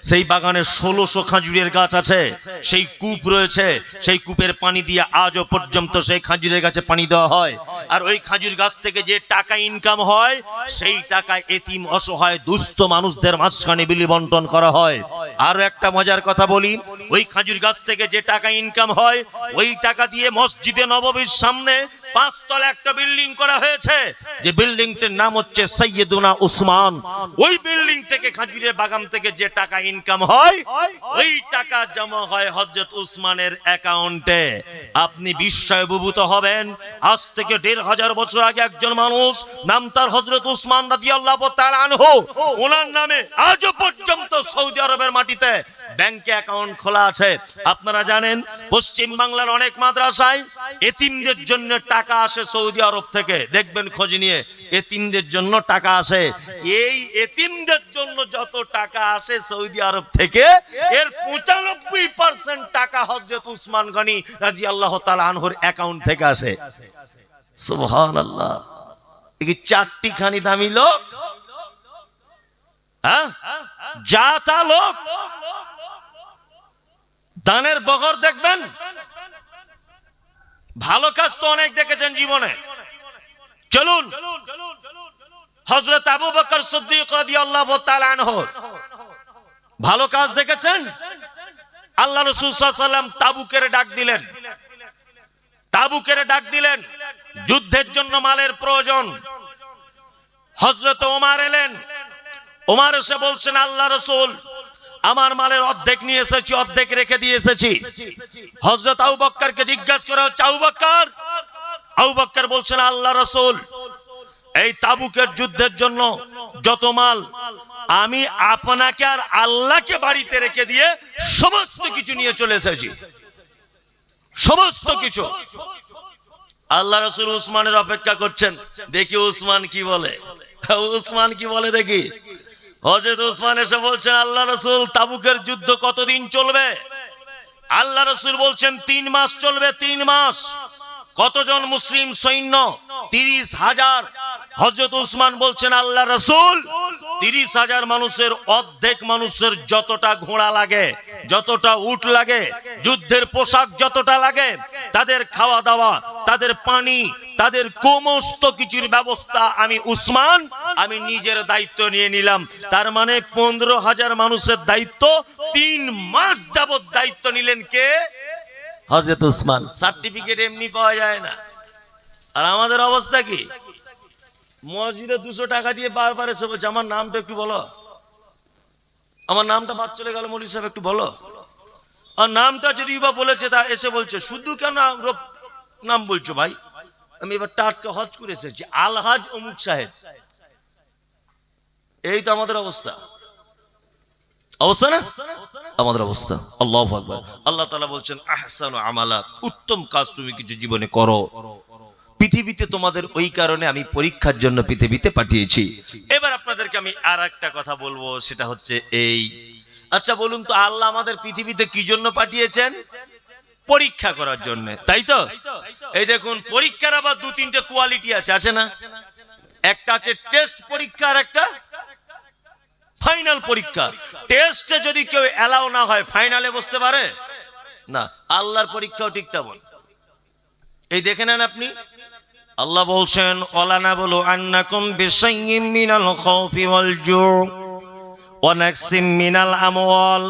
সেই বাগানে 1600 খাজুরের গাছ আছে, সেই কূপ রয়েছে, সেই কূপের পানি দিয়ে আজও পর্যন্ত সেই খাজুরের গাছে পানি দেওয়া হয়। আর ওই খাজুর গাছ থেকে যে টাকা ইনকাম হয়, সেই টাকায় এতিম অসহায় দুস্থ মানুষদের মাঝখানে বিলি বন্টন করা হয়। আর একটা মজার কথা বলি, ওই খাজুর গাছ থেকে যে টাকা ইনকাম হয়, ওই টাকা দিয়ে মসজিদে নববীর সামনে 5 তলা একটা বিল্ডিং করা হয়েছে, যে বিল্ডিংটির নাম হচ্ছে সাইয়েদুনা উসমান। ওই বিল্ডিং থেকে, খাজুরের বাগান থেকে যে টাকা ইনকাম হয়, ওই টাকা জমা হয় হযরত উসমানের অ্যাকাউন্টে। আপনি বিস্ময়ে বিভূত হবেন। আজ থেকে 1,500 বছর আগে একজন মানুষ, নাম তার হযরত উসমান রাদিয়াল্লাহু তাআলা আনহু, ওনার নামে আজও পর্যন্ত সৌদি আরবের মাটিতে ব্যাংকে অ্যাকাউন্ট খোলা আছে। আপনারা জানেন পশ্চিম বাংলার অনেক মাদ্রাসায় এতিমদের জন্য টাকা আসে সৌদি আরব থেকে। দেখবেন খোঁজ নিয়ে, এতিমদের জন্য টাকা আসে। এই এতিমদের জন্য যত টাকা আসে সৌদি আরব থেকে, এর 95% টাকা হযরত উসমান গনি রাদিয়াল্লাহু তাআলা আনহুর অ্যাকাউন্ট থেকে আসে। সুবহানাল্লাহ। এই 4টি খানি দামি লোক, হ্যাঁ, জাতা লোক, দানের বগর দেখবেন। ভালো কাজ তো অনেক দেখেছেন জীবনে। চলুন হযরত আবু বকর সিদ্দিক রাদিয়াল্লাহু তাআলা আনহু ভালো কাজ দেখেছেন। আল্লাহ রাসূল সাল্লাল্লাহু আলাইহি ওয়াসাল্লাম তাবুকের ডাক দিলেন, যুদ্ধের জন্য মালের প্রয়োজন। হযরত ওমর এলেন, ওমর এসে বলছেন, আল্লাহ রাসূল আমার মালের অর্ধেক নিয়ে এসেছি, অর্ধেক রেখে দিয়ে এসেছি। হযরত আবু বকরকে জিজ্ঞাসা করা হচ্ছে, আবু বকর বলছেন, আল্লাহ রাসূল এই তাবুকের যুদ্ধের জন্য যত মাল আমি আপনাকে আর আল্লাহকে বাড়িতে রেখে দিয়ে সমস্ত কিছু নিয়ে চলে এসেছি, সমস্ত কিছু। আল্লাহ রাসূল উসমানের অপেক্ষা করছেন, দেখি উসমান কি বলে দেখি। হযরত উসমান এসে বলছেন, আল্লাহ রাসূল তাবুকের যুদ্ধ কতদিন চলবে? আল্লাহ রাসূল বলছেন 3 মাস চলবে, 3 মাস। কতজন মুসলিম সৈন্য? 30,000। হযরত উসমান বলছেন, আল্লাহ রাসূল 30,000 মানুষের অর্ধেক মানুষের যতটা ঘোড়া লাগে, যতটা উট লাগে, যুদ্ধের পোশাক যতটা লাগে, তাদের খাওয়া দাওয়া, তাদের পানি, তাদের সমস্ত কিছুর ব্যবস্থা আমি উসমান আমি নিজের দায়িত্ব নিয়ে নিলাম। তার মানে 15,000 মানুষের দায়িত্ব 3 মাস যাবত দায়িত্ব নিলেন কে? হযরত উসমান। সার্টিফিকেট এমনি পাওয়া যায় না। আর আমাদের অবস্থা কি? মসজিদে 200 টাকা দিয়ে বারবার এসে বলছে, আমার নামটা একটু বলো, আমার নামটা বাদ চলে গেল, মৌলভী সাহেব একটু বলো। আর নামটা যদি বা বলেছে তা এসে বলছে, শুধু কেন নাম বলছো ভাই? আমি এবার টাটকা হজ করে এসেছি, আলহাজ অমুক সাহেব। এই তো আমাদের অবস্থা না? আমাদের অবস্থা। আল্লাহু আকবার। আল্লাহ তাআলা বলছেন, আহসানু আমালা, উত্তম কাজ তুমি কিছু জীবনে করো। পৃথিবীতে তোমাদের ওই কারণে আমি পরীক্ষার জন্য পৃথিবীতে পাঠিয়েছি। এবার আপনাদেরকে আমি আর একটা কথা বলবো, সেটা হচ্ছে এই, আচ্ছা বলুন তো, আল্লাহ আমাদের পৃথিবীতে কি জন্য পাঠিয়েছেন? পরীক্ষা করার জন্য, তাই তো? এই দেখুন, পরীক্ষার আবার 2-3টে কোয়ালিটি আছে না? একটা আছে টেস্ট পরীক্ষা, আর একটা ফাইনাল পরীক্ষা। টেস্টে যদি কেউ এলাও না হয়, ফাইনালে বসতে পারে না। আল্লাহর পরীক্ষাও ঠিক তেমন। এই দেখে নেন আপনি, আল্লাহ বলছেন, ওয়ালানাবলু আন্নাকুম বিশাইয়্যিম মিনাল খাউফি ওয়াল জু' ওয়া নাকসিম মিনাল আমওয়াল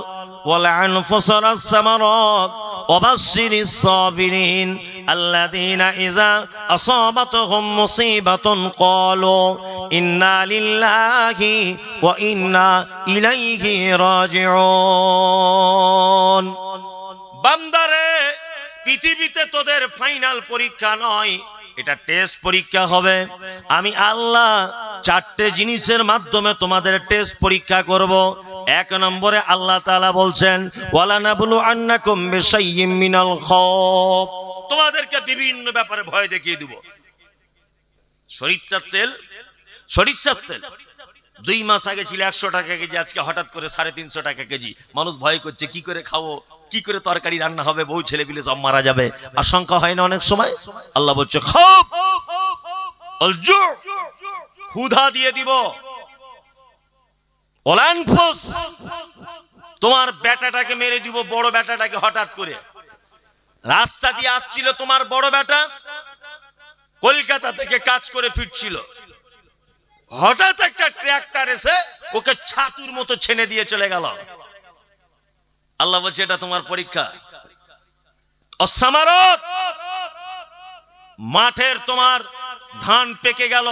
ওয়াল আনফুসি ওয়াস সামারাত ওয়া বাশশিরিস সাবিরিন আল্লাযীনা ইযা আসাবাতুহুম মুসিবাতুন ক্বালু ইন্না লিল্লাহি ওয়া ইন্না ইলাইহি রাজিউন। বান্দারে, পৃথিবীতে তোদের ফাইনাল পরীক্ষা নয়, এটা টেস্ট পরীক্ষা হবে। আমি আল্লাহ 4টে জিনিসের মাধ্যমে তোমাদের টেস্ট পরীক্ষা করব। 1 নম্বরে আল্লাহ তাআলা বলছেন, ওয়ালানাবলু আন্নাকুম বিশাইয়্যিম মিনাল খাউফ, তোমাদেরকে বিভিন্ন ব্যাপারে ভয় দেখিয়ে দেব। সরিষার তেল 2 মাস আগে ছিল 100 টাকা কেজি, আজকে হঠাৎ করে 350 টাকা কেজি। মানুষ ভয় করছে, কি করে খাবো, কি করে তরকারি রান্না হবে, বউ ছেলে পিলে সব মারা যাবে। আশঙ্কা হয় না অনেক সময়? আল্লাহ বলছে, খাউফ ওয়াল জু', ক্ষুধা দিয়ে দিব। ওয়াল আনফুস, তোমার বেটাটাকে মেরে দিব, বড় বেটাটাকে। হঠাৎ করে রাস্তা দিয়ে আসছিল তোমার বড় বেটা, কলকাতা থেকে কাজ করে ফিরছিল, হঠাৎ একটা ট্রাক্টর এসে ওকে ছাতুর মতো ছেনে দিয়ে চলে গেল। আল্লাহ বলছে, এটা তোমার পরীক্ষা। অসামারত, মাঠের তোমার ধান পেকে গেল,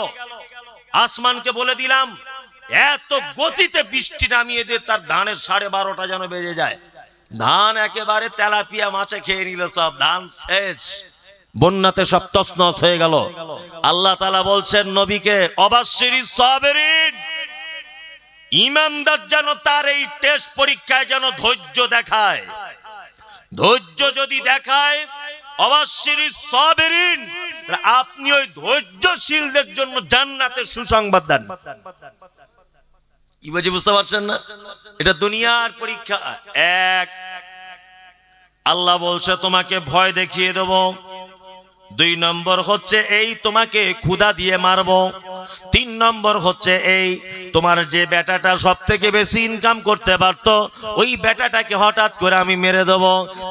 আসমানকে বলে দিলাম এত গতিতে বৃষ্টি নামিয়ে দিয়ে তার ধানের 12:30 যেন বেজে যায়। ধান একেবারে তেলাপিয়া মাছে খেয়ে নিল, সব ধান শেষ, বন্যাতে সব তছনছ হয়ে গেল। আল্লাহ তাআলা বলছেন নবীকে, অবাশশিরিস সাবিরিন, ঈমানদার যেন তার এই টেস্ট পরীক্ষায় যেন ধৈর্য দেখায়। ধৈর্য যদি দেখায়, অবাশশিরিস সাবিরিন, আপনি ওই ধৈর্যশীলদের জন্য জান্নাতের সুসংবাদ দেন। কি বলছি বুঝতে পারছেন না? এটা দুনিয়ার পরীক্ষা। 1, আল্লাহ বলছে তোমাকে ভয় দেখিয়ে দেব। 2 নম্বর হচ্ছে এই, তোমাকে ক্ষুধা দিয়ে মারবো। 3 নম্বর হচ্ছে এই, তোমার যে বেটাটা সব থেকে বেশি ইনকাম করতে পারত ওই বেটাটাকে হঠাৎ করে আমি মেরে দেব,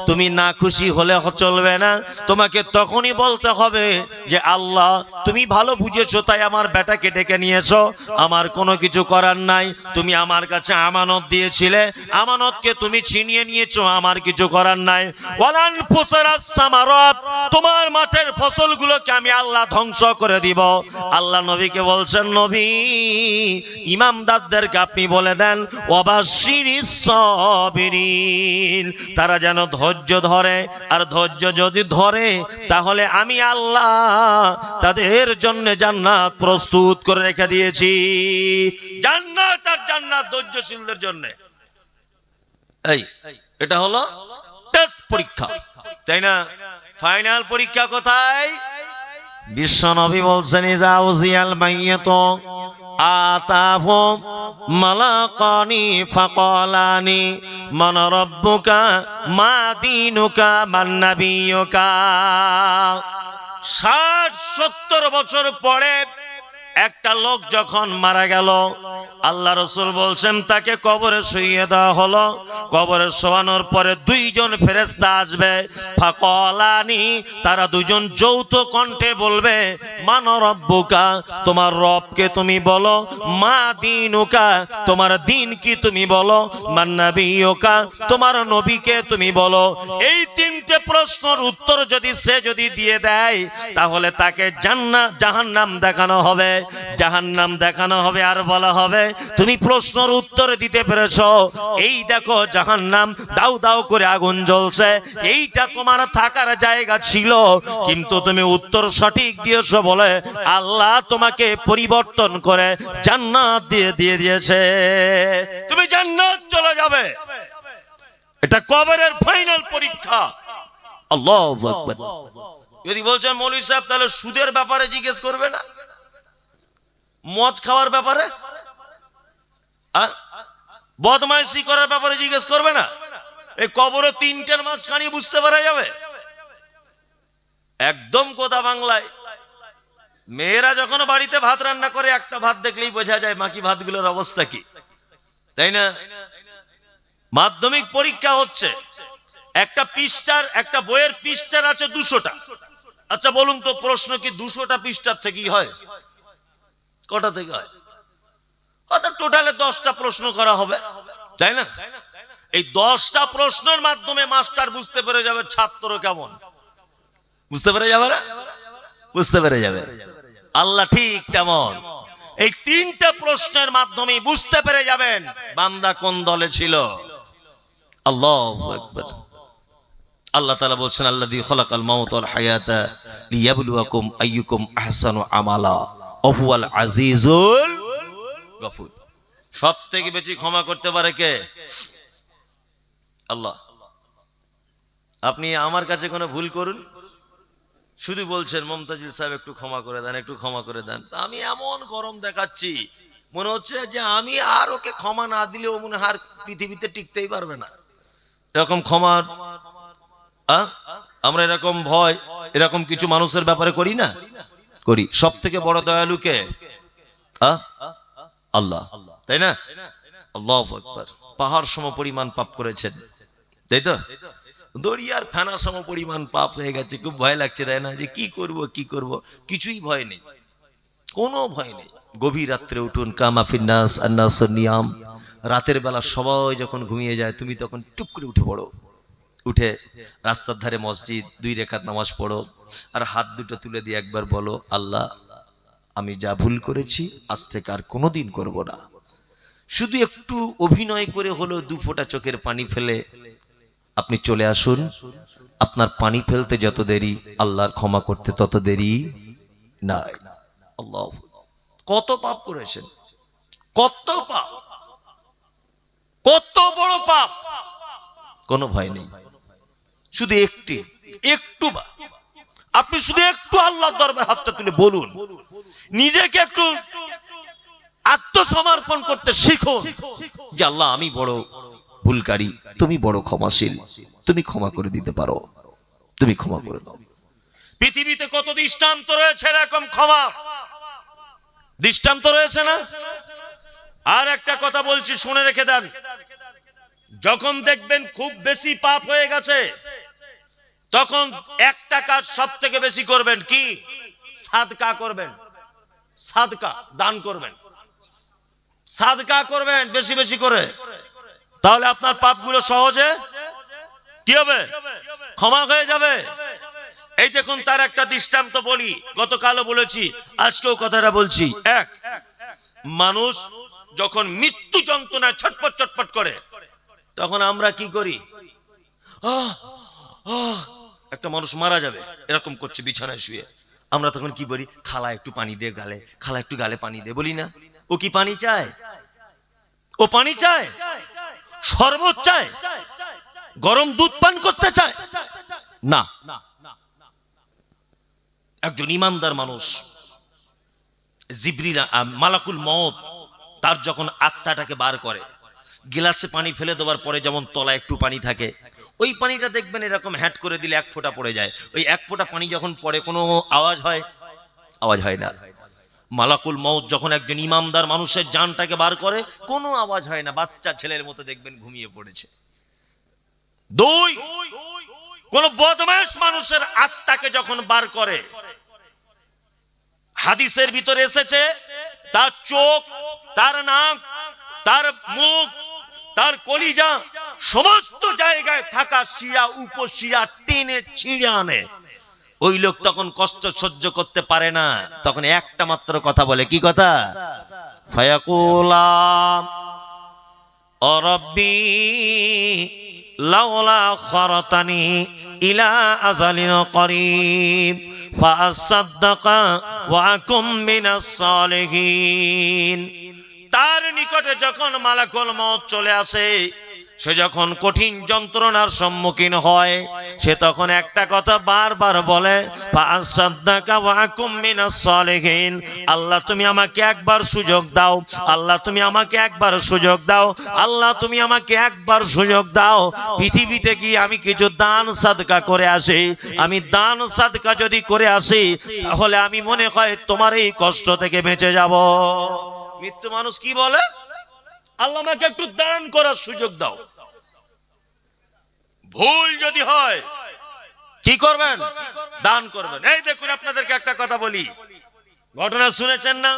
তুমি না খুশি হলে চলবে না, তোমাকে তখনই বলতে হবে যে আল্লাহ তুমি ভালো বুঝেছো তাই আমার বেটাকে ডেকে নিয়েছো, আমার কোনো কিছু করার নাই, তুমি আমার কাছে আমানত দিয়েছিলে, আমানতকে তুমি ছিনিয়ে নিয়েছো, আমার কিছু করার নাই। ওয়ালান ফুসারাস সামারাত, তোমার মাঠের ফসলগুলোকে আমি আল্লাহ ধ্বংস করে দিব। আল্লাহ নবীকে বলছেন, নবী ইমামদারদেরকে আপনি বলে দেন ওয়াবাশশিরিস সাবিরিন, তারা যেন ধৈর্য ধরে, আর ধৈর্য যদি ধরে তাহলে আমি আল্লাহ তাদের জন্য জান্নাত প্রস্তুত করে রেখে দিয়েছি। জান্নাত আর জান্নাত ধৈর্যশীলদের জন্য। এই এটা হলো টেস্ট পরীক্ষা, তাই না? ফাইনাল পরীক্ষা কোথায়? বিশ্ব নবী বলছেন ইজা উজিয়াল মাইয়াতু আতাহু মালাকানি ফাকালানি মান রাব্বুকা মা দীনুকা মান নাবিয়ুকা। 60-70 বছর পরে একটা লোক যখন মারা গেল, আল্লাহ রাসূল বলছেন তাকে কবরে শুইয়ে দেওয়া হলো। কবরে শোয়ানোর পরে দুইজন ফেরেশতা আসবে, ফাকালানি, তারা দুজন যৌথ কণ্ঠে বলবে মান রাব্বুকা, তোমার রবকে তুমি বলো, মা দীনুকা, তোমার দিন কি তুমি বলো, মান নাবিয়ুকা, তোমার নবীকে তুমি বলো। এই তিনটে প্রশ্নের উত্তর যদি সে দিয়ে দেয় তাহলে তাকে জান্নাত জাহান্নাম দেখানো হবে, জাহান্নাম দেখানো হবে, আর বলা হবে তুমি প্রশ্নের উত্তর দিতে পেরেছো, এই দেখো জাহান্নাম দাউ দাউ করে আগুন জ্বলছে, এইটা তোমার থাকার জায়গা ছিল কিন্তু তুমি উত্তর সঠিক দিয়েছো বলে আল্লাহ তোমাকে পরিবর্তন করে জান্নাত দিয়ে দিয়েছে, তুমি জান্নাত চলে যাবে। এটা কবরের ফাইনাল পরীক্ষা। আল্লাহু আকবার। যদি বলছেন মৌলভী সাহেব তাহলে সুদের ব্যাপারে জিজ্ঞেস করবে না, মদ খাওয়ার ব্যাপারে, বদমাইশি করার ব্যাপারে জিজ্ঞেস করবে না? এই কবরে তিনটের মাঝখানে বুঝতে পারা যাবে একদম কথা বাংলায়। মেয়েরা যখন বাড়িতে ভাত রান্না করে একটা ভাত দেখলেই বোঝা যায় বাকি ভাতগুলোর অবস্থা কি, তাই না? মাধ্যমিক পরীক্ষা হচ্ছে, একটা পৃষ্ঠার, একটা বইয়ের পৃষ্ঠার আছে 200টা। আচ্ছা বলুন তো, প্রশ্ন কি 200টা পৃষ্ঠার থেকেই হয়? কটা থেকে হয়? অর্থাৎ টোটালে 10টা প্রশ্ন করা হবে, তাই না? এই 10টা প্রশ্নের মাধ্যমে মাস্টার বুঝতে পেরে যাবে ছাত্র কেমন, বুঝতে পেরে যাবে না? বুঝতে পেরে যাবে। আল্লাহ ঠিক তেমন এই 3টা প্রশ্নের মাধ্যমে বুঝতে পেরে যাবেন বান্দা কোন দলে ছিল। আল্লাহু আকবার। আল্লাহ তাআলা বলছেন আল্লাযী খালাকাল মাউতা ওয়াল হায়াতা লিয়াবলুয়াকুম আইয়ুকুম আহসানু আমালা ওয়া হুয়াল আজিজুল গফুর। সবথেকে বেশি ক্ষমা করতে পারে কে? আল্লাহ। আপনি আমার কাছে কোনো ভুল করুন, শুধু বলছেন মুমতাজিল সাহেব একটু ক্ষমা করে দেন, একটু ক্ষমা করে দেন, আমি এমন গরম দেখাচ্ছি মনে হচ্ছে যে আমি আর ওকে ক্ষমা না দিলেও মনে হয় আর পৃথিবীতে টিকতেই পারবে না। এরকম ক্ষমা আমরা এরকম ভয় এরকম কিছু মানুষের ব্যাপারে করি না? করি। সব থেকে বড় দয়ালু কে? আল্লাহ, তাই না? আল্লাহু আকবার। পাহাড় সম পরিমাণ পাপ করেছেন, তাই তো? দরিয়ার ফেনা সম পরিমাণ পাপ হয়ে গেছে। খুব ভয় লাগছে, তাই না? যে কি করব, কিছুই ভয় নেই, কোনো ভয় নেই। গভীর রাত্রে উঠুন, কামা ফিন্নাস আন্নাসুন নিয়াম। রাতের বেলা সবাই যখন ঘুমিয়ে যায় তুমি তখন টুক করে উঠে পড়ো, উঠে রাস্তার ধারে মসজিদ 2 রাকাত নামাজ পড়ো, আর হাত দুটো তুলে দিয়ে একবার বলো আল্লাহ আমি যা ভুল করেছি আজ থেকে আর কোনোদিন করব না। শুধু একটু অভিনয় করে হলো 2 ফোঁটা চোখের পানি ফেলে আপনি চলে আসুন। আপনার পানি ফেলতে যত দেরি আল্লাহর ক্ষমা করতে তত দেরি নাই। আল্লাহ, কত পাপ করেছেন, কত পাপ, কত বড় পাপ, কোনো ভয় নেই। শুধু একটু আপনি শুধু একটু আল্লাহর দরবারে হাতটা তুলে বলুন, নিজেকে একটু আত্মসমর্পণ করতে শিখো যে আল্লাহ আমি বড় ভুলকারী, তুমি বড় ক্ষমাশীল, তুমি ক্ষমা করে দিতে পারো, তুমি ক্ষমা করে দাও। পৃথিবীতে কত দৃষ্টান্ত রয়েছে এরকম ক্ষমা, দৃষ্টান্ত রয়েছে না? আর একটা কথা বলছি, শুনে রেখে দেন। যখন দেখবেন খুব বেশি পাপ হয়ে গেছে, তখন একটা কাজ সব থেকে বেশি করবেন, কি? সাদকা করবেন, সাদকা দান করবেন, সাদকা করবেন বেশি বেশি করে। তাহলে আপনার পাপগুলো সহজে কি হবে? ক্ষমা হয়ে যাবে। এই দেখুন, তার একটা দৃষ্টান্ত বলি, গতকালও বলেছি, আজকেও কথাটা বলছি। এক মানুষ যখন মৃত্যু যন্ত্রণায় ছটপট ছটপট করে, তখন আমরা কি করি? একটা মানুষ মারা যাবে এরকম করছে বিছানায় শুয়ে, আমরা তখন কি বলি? খালা একটু পানি দে গালে, খালা একটু গালে পানি দে, বলি না? ও কি পানি চায়? ও পানি চায়, শরবত চায়, গরম দুধ পান করতে চায় না। একজন ইমানদার মানুষ, জিবরিল মালাকুল মউত তার যখন আত্মাটাকে বার করে, গ্লাসে পানি ফেলে দেওয়ার পরে যেমন তলায় একটু পানি থাকে, ওই পানিটা দেখবেন এরকম হ্যাট করে দিলে এক ফোঁটা পড়ে যায়। ওই এক ফোঁটা পানি যখন পড়ে কোনো আওয়াজ হয়? আওয়াজ হয় না। মালাকুল মউত যখন একজন ইমানদার মানুষের জানটাকে বার করে, কোনো আওয়াজ হয় না, বাচ্চা ছেলের মতো দেখবেন ঘুমিয়ে পড়েছে। দুই, কোন বদমাশ মানুষের আত্মাকে যখন বার করে, হাদিসের ভিতরে এসেছে তার চোখ, তার নাক, তার মুখ, তার কলিজা, সমস্ত জায়গায় থাকা শিরা উপশিরা টেনে ছিঁড়ে আনে। ওই লোক তখন কষ্ট সহ্য করতে পারে না, তখন একটা মাত্র কথা বলে, কি কথা? ফায়াকুলাম ও রব্বি লাউলা খরতানি ইলা আজালিন করিব ফাসাদদাকা ওয়া আকুম মিনাস সালিহিন। তার নিকটে যখন মালাকুল মউত চলে আসে, সে যখন কঠিন যন্ত্রণার সম্মুখীন হয়, সে তখন একটা কথা বারবার বলে, ফাসাদদাকা ওয়া আকুম মিনাস সালিহিন। আল্লাহ তুমি আমাকে একবার সুযোগ দাও, আল্লাহ তুমি আমাকে একবার সুযোগ দাও, আল্লাহ তুমি আমাকে একবার সুযোগ দাও। পৃথিবীতে গিয়ে আমি কিছু দান সাদকা করে আসি, আমি দান সাদকা যদি করে আসি, তাহলে আমি মনে হয় তোমার এই কষ্ট থেকে বেঁচে যাব। মৃত্যু মানুষ কি বলে? আল্লাহ আমাকে একটু দান করার সুযোগ দাও। ভুল যদি হয় কি করবেন? দান করবেন। এই দেখুন, আপনাদেরকে একটা কথা বলি, ঘটনা শুনেছেন না?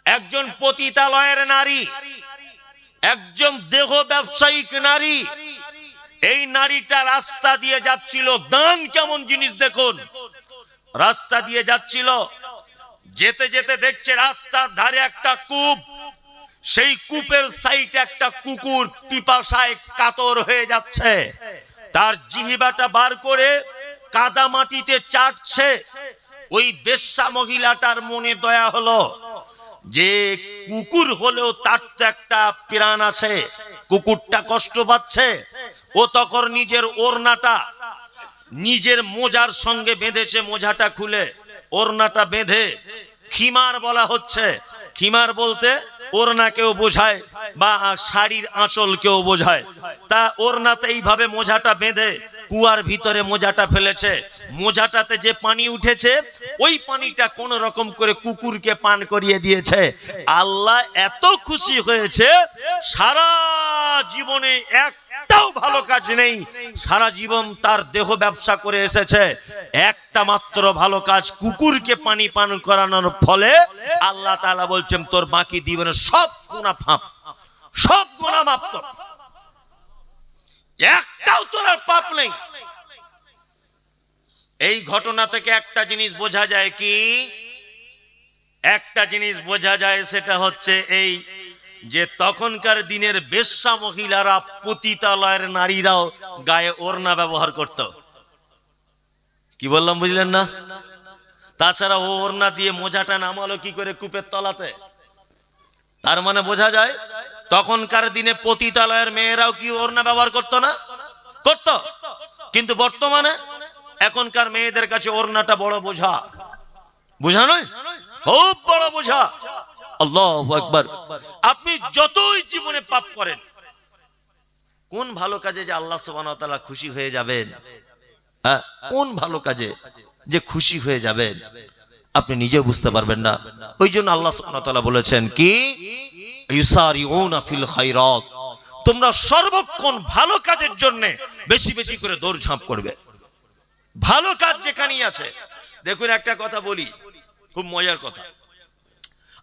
একজন পতিতালয়ের নারী, একজন দেহ ব্যবসায়িক নারী, এই নারীটা রাস্তা দিয়ে যাচ্ছিল। দান কেমন জিনিস দেখুন, রাস্তা দিয়ে যাচ্ছিল, যেতে যেতে দেখছে রাস্তার ধারে একটা কূপ, সেই কূপের সাইডে একটা কুকুর পিপাসায় কাতর হয়ে যাচ্ছে, তার জিহ্বাটা বার করে কাদা মাটিতে চাটছে। ওই বেশ্যা মহিলাটার মনে দয়া হলো যে কুকুর হলেও তার তো একটা প্রাণ আছে, কুকুরটা কষ্ট পাচ্ছে। ও তখন নিজের ওড়নাটা নিজের মোজার সঙ্গে বেঁধেছে, মোজাটা খুলে ওড়নাটা বেঁধে, খিমার বলা হচ্ছে, খিমার বলতে ওড়নাকেও বোঝায় বা শাড়ির আঁচলকেও বোঝায়। তা ওড়নাতে এইভাবে মোজাটা বেঁধে কুয়ার ভিতরে মোজাটা ফেলেছে। মোজাটাতে যে পানি উঠেছে, ওই পানিটা কোন রকম করে কুকুরকে পান করিয়ে দিয়েছে। আল্লাহ এত খুশি হয়েছে, সারা জীবনে একটাও ভালো কাজ নেই, সারা জীবন তার দেহ ব্যবসা করে এসেছে, একটা মাত্র ভালো কাজ, কুকুরকে পানি পান করানোর ফলে আল্লাহ তাআলা বলছেন তোর বাকি জীবনের সব গুনাহ মাফ, সব গুনাহ মাফ, তোর একটাও তোর আর পাপ নেই। এই ঘটনা থেকে একটা জিনিস বোঝা যায়, কি একটা জিনিস বোঝা যায়, সেটা হচ্ছে এই যে তখনকার দিনের বেশ্যা মহিলারা, পতিতালয়ের নারীরাও গায়ে ওড়না ব্যবহার করত। কি বললাম বুঝলেন না? তাছাড়া ও ওড়না দিয়ে মোজাটা নামালো কি করে কূপের তলাতে? তার মানে বোঝা যায় তখনকার দিনে পতিতালয়ের মেয়েরাও কি ওড়না ব্যবহার করতো না? করত। কিন্তু বর্তমানে এখনকার মেয়েদের কাছে ওড়নাটা বড় বোঝা, বোঝা নয়, খুব বড় বোঝা। আল্লাহু আকবার। আপনি যতই জীবনে পাপ করেন, কোন ভালো কাজে যে আল্লাহ সুবহানাহু ওয়া তাআলা খুশি হয়ে যাবেন, কোন ভালো কাজে যে খুশি হয়ে যাবেন আপনি নিজেও বুঝতে পারবেন না। ওই জন্য আল্লাহ সুবহানাহু ওয়া তাআলা বলেছেন কি, ইউসারিউনা ফিল খায়রাত, তোমরা সর্বক্ষণ ভালো কাজের জন্য বেশি বেশি করে দৌড়ঝাঁপ করবে। ভালো কাজ যেখানেই আছে। দেখুন একটা কথা বলি, খুব মজার কথা।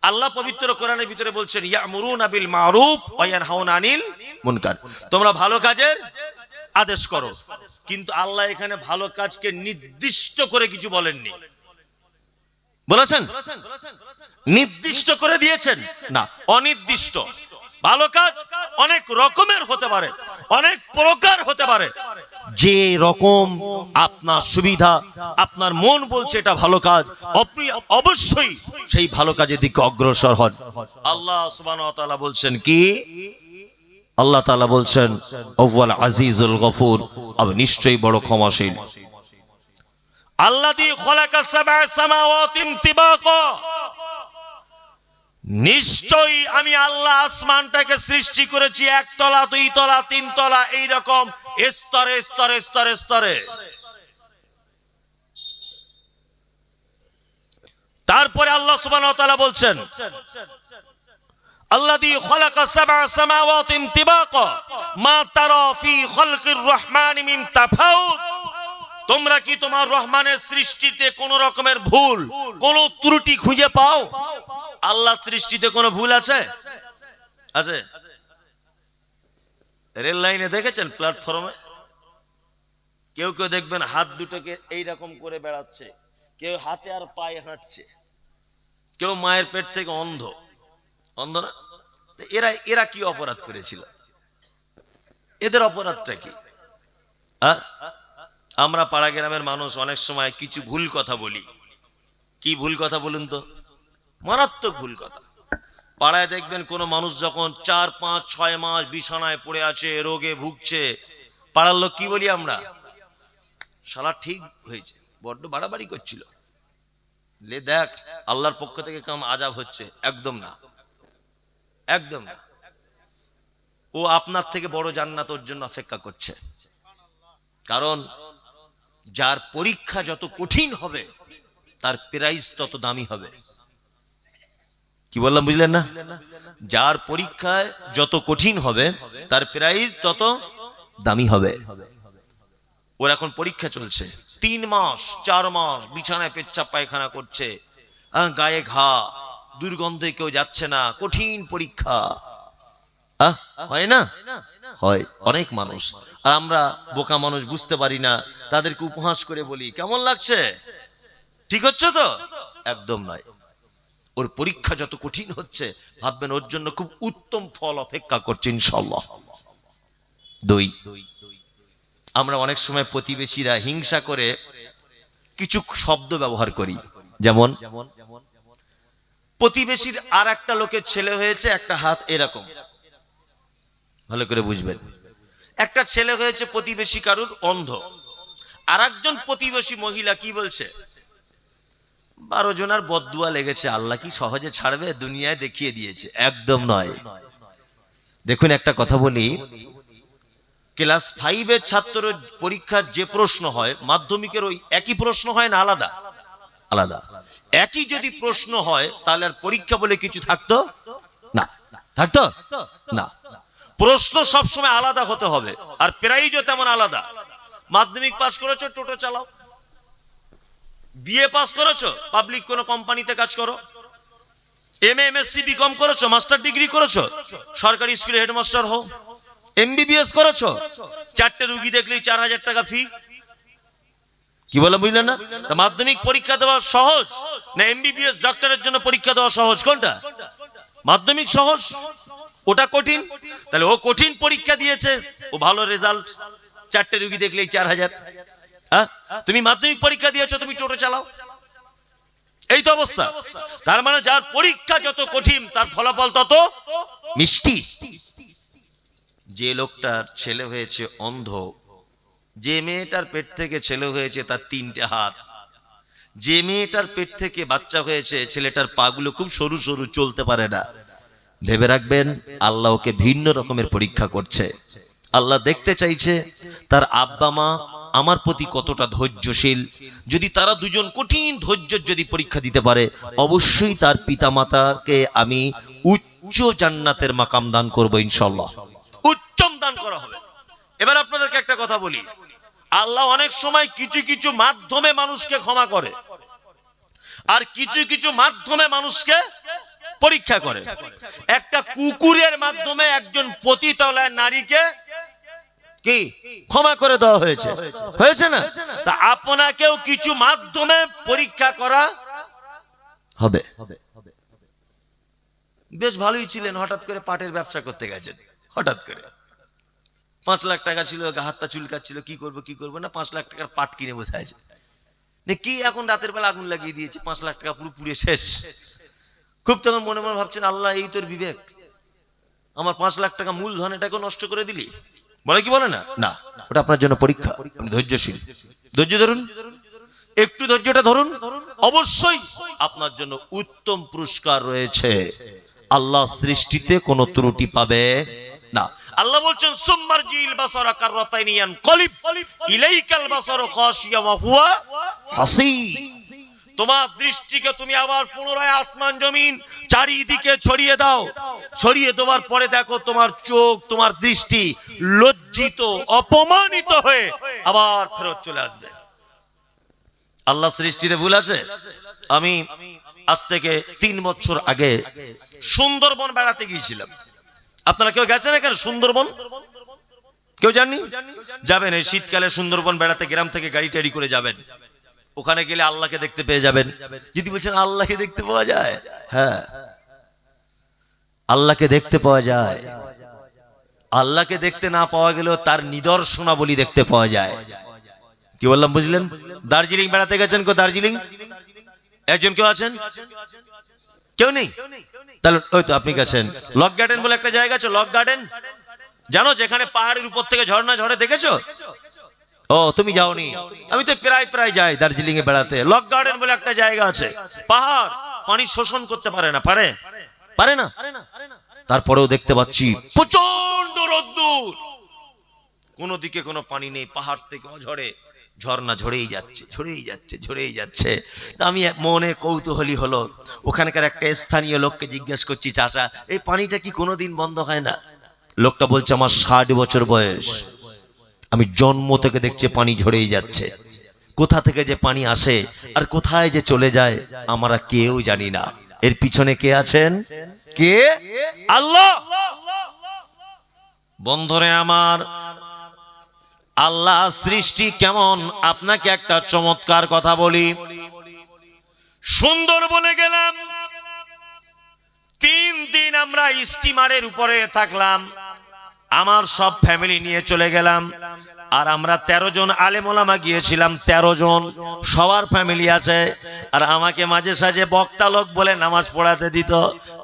আল্লাহ পবিত্র কোরআনের ভিতরে বলছেন ইয়ামুরুনা বিল মারুফ ওয়া ইয়ানহাউনা আনিল মুনকার, তোমরা ভালো কাজের আদেশ করো। কিন্তু আল্লাহ এখানে ভালো কাজকে নির্দিষ্ট করে কিছু বলেননি। বলেছেন নির্দিষ্ট করে দিয়েছেন? না, অনির্দিষ্ট। ভালো কাজ অনেক রকমের হতে পারে, অনেক প্রকার হতে পারে। যে রকম আপনার সুবিধা, আপনার মন বলছে এটা ভালো কাজ, আপনি অবশ্যই সেই ভালো কাজের দিকে অগ্রসর হন। আল্লাহ সুবহানাহু ওয়া তাআলা বলছেন কি? আল্লাহ তাআলা বলছেন ওয়াল আজিজুল গফুর, আমি নিশ্চয়ই বড় ক্ষমাশীল। আল্লাযী খালাকা সাবআ সামাওয়াতি তিবাকা, নিশ্চয়ই আমি আল্লাহ আসমানটাকে সৃষ্টি করেছি একতলা, দুই তলা, তিন তলা, এইরকম স্তরে স্তরে স্তরে স্তরে। তারপরে আল্লাহ সুবহানাহু ওয়া তাআলা বলছেন আল্লাযী খালাকা সাবআ সামাওয়াতি তিবাকা মা তারা ফি খালকির রহমানি মিন তাফাউত, তোমরা কি তোমার রহমানের সৃষ্টিতে কোন রকমের ভুল, কোন ত্রুটি খুঁজে পাও? আল্লাহ সৃষ্টিতে কোনো ভুল আছে? আছে? রেল লাইনে দেখেছেন প্ল্যাটফর্মে কেউ কেউ দেখবেন হাত দুটোকে এইরকম করে বেড়াচ্ছে, কেউ হাতে আর পায়ে হাঁটছে, কেউ মায়ের পেট থেকে অন্ধ। অন্ধ না? এরা এরা কি অপরাধ করেছিল? এদের অপরাধটা কি? আমরা পাড়া গ্রামের মানুষ অনেক সময় কিছু ভুল কথা বলি। কি ভুল কথা বলুন তো? মারাত্মক ভুল কথা। পাড়ায় দেখবেন কোন মানুষ যখন 4, 5, 6 মাস বিছানায় পড়ে আছে, রোগে ভুগছে, পাড়ার লোক কি বলি আমরা? শালা ঠিক হয়েছে, বড্ড বাড়াবাড়ি করছিল, লে দেখ আল্লাহর পক্ষ থেকে কেমন আযাব হচ্ছে। একদম না, একদম না। ও আপনার থেকে বড় জান্নাত ওর জন্য অপেক্ষা করছে। কারণ যার পরীক্ষা যত কঠিন হবে তার প্রাইজ তত দামি হবে। কি বললাম বুঝলেন না? যার পরীক্ষায় যত কঠিন হবে তার প্রাইজ তত দামি হবে। ওর এখন পরীক্ষা চলছে, 3 মাস 4 মাস বিছানায় পেচ্ছাপ পায়খানা করছে, গায়ে ঘা, দুর্গন্ধে কেউ যাচ্ছে না, কঠিন পরীক্ষা। হয় না? হয়। অনেক মানুষ, আর আমরা বোকা মানুষ বুঝতে পারি না, তাদেরকে উপহাস করে বলি কেমন লাগছে, ঠিক হচ্ছে তো? একদম নয়। ওর পরীক্ষা যত কঠিন হচ্ছে ভাববেন ওর জন্য খুব উত্তম ফল অপেক্ষা করছে ইনশাআল্লাহ। আমরা অনেক সময় প্রতিবেশীরা হিংসা করে কিছু শব্দ ব্যবহার করি। যেমন প্রতিবেশীর আর একটা লোকের ছেলে হয়েছে, একটা হাত এরকম, ভালো করে বুঝবেন। একটা ছেলে হয়েছে প্রতিবেশী কারুর অন্ধ, আর একজন প্রতিবেশী মহিলা কি বলছে? 12 জনের বদদুয়া লেগেছে, আল্লাহ কি সহজে ছাড়বে? দুনিয়ায় দেখিয়ে দিয়েছে। একদম নয়। দেখুন একটা কথা বলি, ক্লাস 5 এর ছাত্রের পরীক্ষার যে প্রশ্ন হয় মাধ্যমিকের ওই একই প্রশ্ন হয় না আলাদা? আলাদা। একই যদি প্রশ্ন হয় তাহলে আর পরীক্ষা বলে কিছু থাকতো না। থাকতো না। প্রশ্ন সবসময় আলাদা হতে হবে, আর প্রাইজও তেমন আলাদা। মাধ্যমিক পাস করেছো, টোটো চালাও। বিএ পাস করেছো, পাবলিক কোন কোম্পানিতে কাজ করো। এমএ, এমএসসি, বিকম করেছো, মাস্টার ডিগ্রি করেছো, সরকারি স্কুলে হেডমাস্টার হও। এমবিবিএস করেছো, 4টে রোগী দেখলেই 4000 টাকা ফি। কি বলে বুঝলেন না? তা মাধ্যমিক পরীক্ষা দেওয়া সহজ না এমবিবিএস ডক্টরের জন্য পরীক্ষা দেওয়া সহজ? কোনটা? মাধ্যমিক সহজ, ওটা কঠিন। তাহলে ও কঠিন পরীক্ষা দিয়েছে, ও ভালো রেজাল্ট, 4টে রোগী দেখলেই 4000। তুমি মাধ্যমিক পরীক্ষা দিয়েছো, তুমি টোটো চালাও। এই তো অবস্থা। তার মানে যার পরীক্ষা যত কঠিন তার ফলাফল তত মিষ্টি। যে লোকটার ছেলে হয়েছে অন্ধ, যে মেয়েটার পেট থেকে ছেলে হয়েছে তার 3টে হাত, যে মেয়েটার পেট থেকে বাচ্চা হয়েছে ছেলেটার পাগুলো খুব সরু সরু, চলতে পারে না, ভেবে রাখবেন আল্লাহ ওকে ভিন্ন রকমের পরীক্ষা করছে। আল্লাহ দেখতে চাইছে তার আব্বা মা আমার প্রতি কতটা ধৈর্যশীল। যদি তারা দুজন কঠিন ধৈর্যের যদি পরীক্ষা দিতে পারে, অবশ্যই তার পিতা মাতাকে আমি উচ্চ জান্নাতের মাকাম দান করব ইনশাআল্লাহ, উচ্চম দান করা হবে। এবার আপনাদেরকে একটা কথা বলি, আল্লাহ অনেক সময় কিছু কিছু মাধ্যমে মানুষকে ক্ষমা করে, আর কিছু কিছু মাধ্যমে মানুষকে পরীক্ষা করে। একটা কুকুরের মাধ্যমে একজন পতিতালয় নারীকে কি ক্ষমা করে দেওয়া হয়েছে, হয়েছে না? তা আপনাকেও কিছু মাধ্যমে পরীক্ষা করা হবে। বেশ ভালোই ছিলেন, হঠাৎ করে পাটের ব্যবসা করতে গেছেন, হঠাৎ করে 5 লাখ টাকা ছিল, হাতটা চুলকাচ্ছিল, কি করব না 5 লাখ টাকার পাট কিনে বসে আছে। কি এখন রাতের বেলা আগুন লাগিয়ে দিয়েছে, 5 লাখ টাকা পুরো পুড়ে শেষ। খুব তখন মনে মনে ভাবছেন, আল্লাহ এই তোর বিবেক, আমার 5 লাখ টাকা মূলধন এটাকে নষ্ট করে দিলি, বলে কি বলে না? না, ওটা আপনার জন্য পরীক্ষা। আপনি ধৈর্যশীল, ধৈর্য ধরুন, একটু ধৈর্যটা ধরুন, অবশ্যই আপনার জন্য উত্তম পুরস্কার রয়েছে। আল্লাহ সৃষ্টিতে কোনো ত্রুটি পাবে না। আল্লাহ বলছেন সুম্মারজিল বাসারা কাররাতাইনি ইয়ানকালিব ইলাইকাল বাসারু খাশিয়া ওয়া হুয়া হাসিব। তোমার দৃষ্টিকে তুমি আবার পুনরায় আসমান জমিন চারিদিকে ছড়িয়ে দাও, ছড়িয়ে দেওয়ার পরে দেখো তোমার চোখ, তোমার দৃষ্টি লজ্জিত অপমানিত হয়ে আবার ফেরত চলে আসবে। আল্লাহ সৃষ্টিতে ভুল আছে? আমি আজ থেকে 3 বছর আগে সুন্দরবন বেড়াতে গিয়েছিলাম। আপনারা কেউ গেছেন এখানে সুন্দরবন? কেউ জাননি? যাবেন এই শীতকালে সুন্দরবন বেড়াতে, গ্রাম থেকে গাড়ি টাড়ি করে যাবেন। ওখানে গেলে আল্লাহকে দেখতে পেয়ে যাবেন। যদি বলছেন আল্লাহকে দেখতে পাওয়া যায়, হ্যাঁ আল্লাহকে দেখতে পাওয়া যায়। আল্লাহকে দেখতে না পাওয়া গেলেও তার নিদর্শনাবলী দেখতে পাওয়া যায়। কি বললাম বুঝলেন? দার্জিলিং বেড়াতে গেছেন? কেউ দার্জিলিং একজন কেউ আছেন? কেউ নেই? তাহলে ওই তো আপনি গেছেন। লক গার্ডেন বলে একটা জায়গা আছে, লক গার্ডেন জানো, যেখানে পাহাড়ের উপর থেকে ঝর্ণা ঝরে, দেখেছো? ও তুমি যাওনি? আমি তো প্রায় যাই দার্জিলিং এ বেড়াতে। লক গার্ডেন বলে একটা জায়গা আছে, পাহাড় পানি শোষণ করতে পারে না, পারে না। তারপরেও দেখতে পাচ্ছি প্রচন্ড রোদ্দুর, কোন দিকে কোনো পানি নেই, পাহাড় থেকে ঝরে ঝর্ণা ঝরেই যাচ্ছে। আমি মনে কৌতূহলী হলো, ওখানকার একটা স্থানীয় লোককে জিজ্ঞেস করছি, চাচা এই পানিটা কি কোনোদিন বন্ধ হয় না? লোকটা বলছে আমার 60 বছর বয়স, আমি জন্ম থেকে দেখছি পানি ঝরেই যাচ্ছে। কোথা থেকে যে পানি আসে আর কোথায় যে চলে যায় আমরা কেউ জানি না। এর পিছনে কে আছেন? কে? আল্লাহ। বন্ধুরে আমার, আল্লাহ সৃষ্টি কেমন আপনাকে একটা চমৎকার কথা বলি। সুন্দরবনে গেলাম, 3 দিন আমরা স্টিমারের উপরে থাকলাম, আমার সব ফ্যামিলি নিয়ে চলে গেলাম। আর আমরা 13 জন আলেম ওলামা গিয়েছিলাম, 13 জন, সবার ফ্যামিলি আছে। আর আমাকে মাঝে সাঝে বক্তা লোক বলে নামাজ পড়াতে দিত,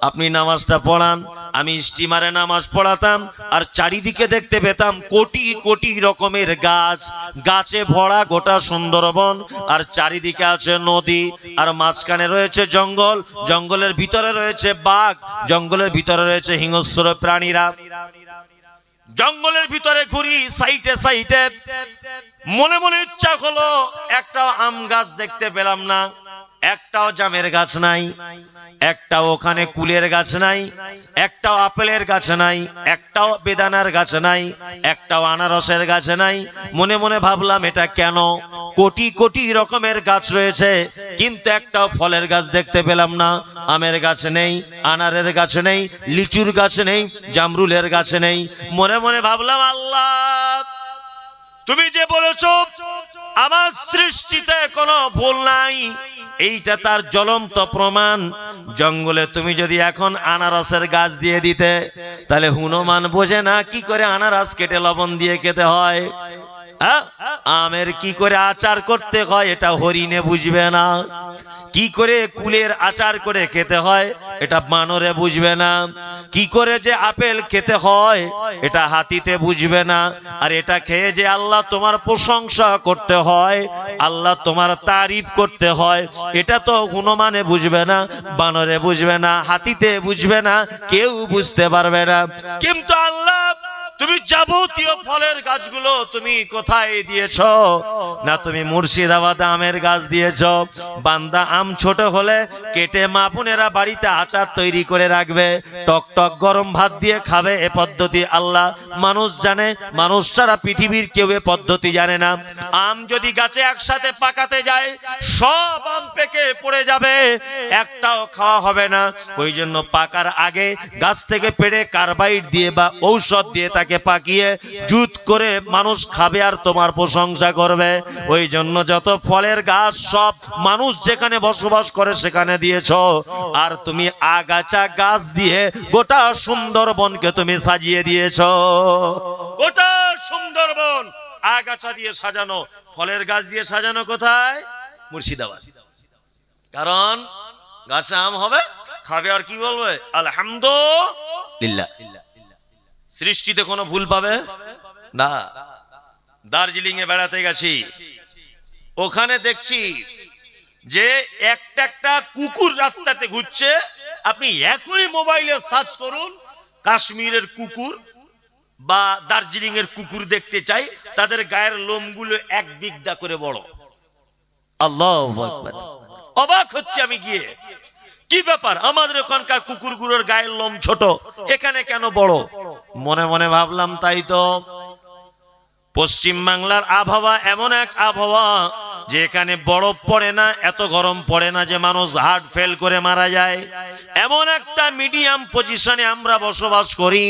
আপনি নামাজটা পড়ান। আমি স্টিমারে নামাজ পড়াতাম, আর চারিদিকে দেখতে পেতাম কোটি কোটি রকমের গাছ, গাছে ভরা গোটা সুন্দরবন। আর চারিদিকে আছে নদী, আর মাঝখানে রয়েছে জঙ্গল, জঙ্গলের ভিতরে রয়েছে বাঘ, জঙ্গলের ভিতরে রয়েছে হিংস্র প্রাণীরা। জঙ্গলের ভিতরে ঘুরি সাইটে, মনে মনে ইচ্ছা হলো, একটাও আম গাছ দেখতে পেলাম না, একটাও জামের গাছ নাই, একটাও ওখানে কুলের গাছ নাই, একটাও আপেলের গাছ নাই, একটাও বেদানার গাছ নাই, একটাও আনারসের গাছ নাই। মনে মনে ভাবলাম এটা কেন? কোটি কোটি রকমের গাছ রয়েছে, কিন্তু একটাও ফলের গাছ দেখতে পেলাম না। আমের গাছ নেই, আনারের গাছ নেই, লিচুর গাছ নেই, জামরুলের গাছ নেই। মনে মনে ভাবলাম আল্লাহ তুমি যে বলেছো আমার সৃষ্টিতে কোনো ভুল নাই, এইটা তার জ্বলন্ত প্রমাণ। জঙ্গলে তুমি যদি এখন আনারসের গাছ দিয়ে দিতে, তাহলে হনুমান বোঝে না কি করে আনারস কেটে লবণ দিয়ে খেতে হয়, আমের কি করে আচার করতে হয় এটা হরিণে বুঝবে না, কি করে কুলের আচার করে খেতে হয় এটা বানরে বুঝবে না, কি করে যে আপেল খেতে হয় এটা হাতিতে বুঝবে না। আর এটা খেয়ে যে আল্লাহ তোমার প্রশংসা করতে হয়, আল্লাহ তোমার তারিফ করতে হয়, এটা তো হনুমানে বুঝবে না, বানরে বুঝবে না, হাতিতে বুঝবে না, কেউ বুঝতে পারবে না। কিন্তু আল্লাহ তুমি যাবতীয় ফলের গাছগুলো তুমি কোথায় দিয়েছো? না তুমি মুর্শিদাবাদে আমের গাছ দিয়েছো। বান্দা আম ছোট হলে কেটে মা বোনেরা বাড়িতে আচার তৈরি করে রাখবে, টক টক গরম ভাত দিয়ে খাবে। এ পদ্ধতি আল্লাহ মানুষ জানে, মানুষ ছাড়া পৃথিবীর কেউ এ পদ্ধতি জানে না। আম যদি গাছে একসাথে পাকাতে যায় সব আম পেকে পড়ে যাবে, একটাও খাওয়া হবে না। ওই জন্য পাকার আগে গাছ থেকে পেড়ে কার্বাইড দিয়ে বা ঔষধ দিয়ে তাকে পাকিয়ে জুত করে মানুষ খাবে আর তোমার প্রশংসা করবে। ওই জন্য যত ফলের গাছ সব মানুষ যেখানে বসবাস করে সেখানে দিয়েছো। আর তুমি আগাছা গাছ দিয়ে গোটা সুন্দরবনকে তুমি সাজিয়ে দিয়েছো। গোটা সুন্দরবন আগাছা দিয়ে সাজানো, ফলের গাছ দিয়ে সাজানো কোথায়? মুর্শিদাবাদ। কারণ গাছে আম হবে, খাবে আর কি বলবে? আলহামদুলিল্লাহ। সৃষ্টিতে কোনো ভুল পাবে না। দার্জিলিং এ বেড়াতে গেছি, ওখানে দেখছি যে একটা কুকুর রাস্তাতে ঘুরছে। আপনি এখনই মোবাইলে সার্চ করুন কাশ্মীরের কুকুর বা দার্জিলিং এর কুকুর দেখতে চাই, তাদের গায়ের লোমগুলো এক বিঘা করে বড়। আল্লাহু আকবার। অবাক হচ্ছে আমি গিয়ে, কি ব্যাপার আমাদের ওখানকার কুকুরগুলোর গায়ের লোম ছোট, এখানে কেন বড়? মনে মনে ভাবলাম তাই তো। পশ্চিম বাংলার আবহাওয়া এমন এক আবহাওয়া যে এখানে বরফ পড়ে না, এত গরম পড়ে না যে মানুষ হার্ট ফেল করে মারা যায়। এমন একটা মিডিয়াম পজিশনে আমরা বসবাস করি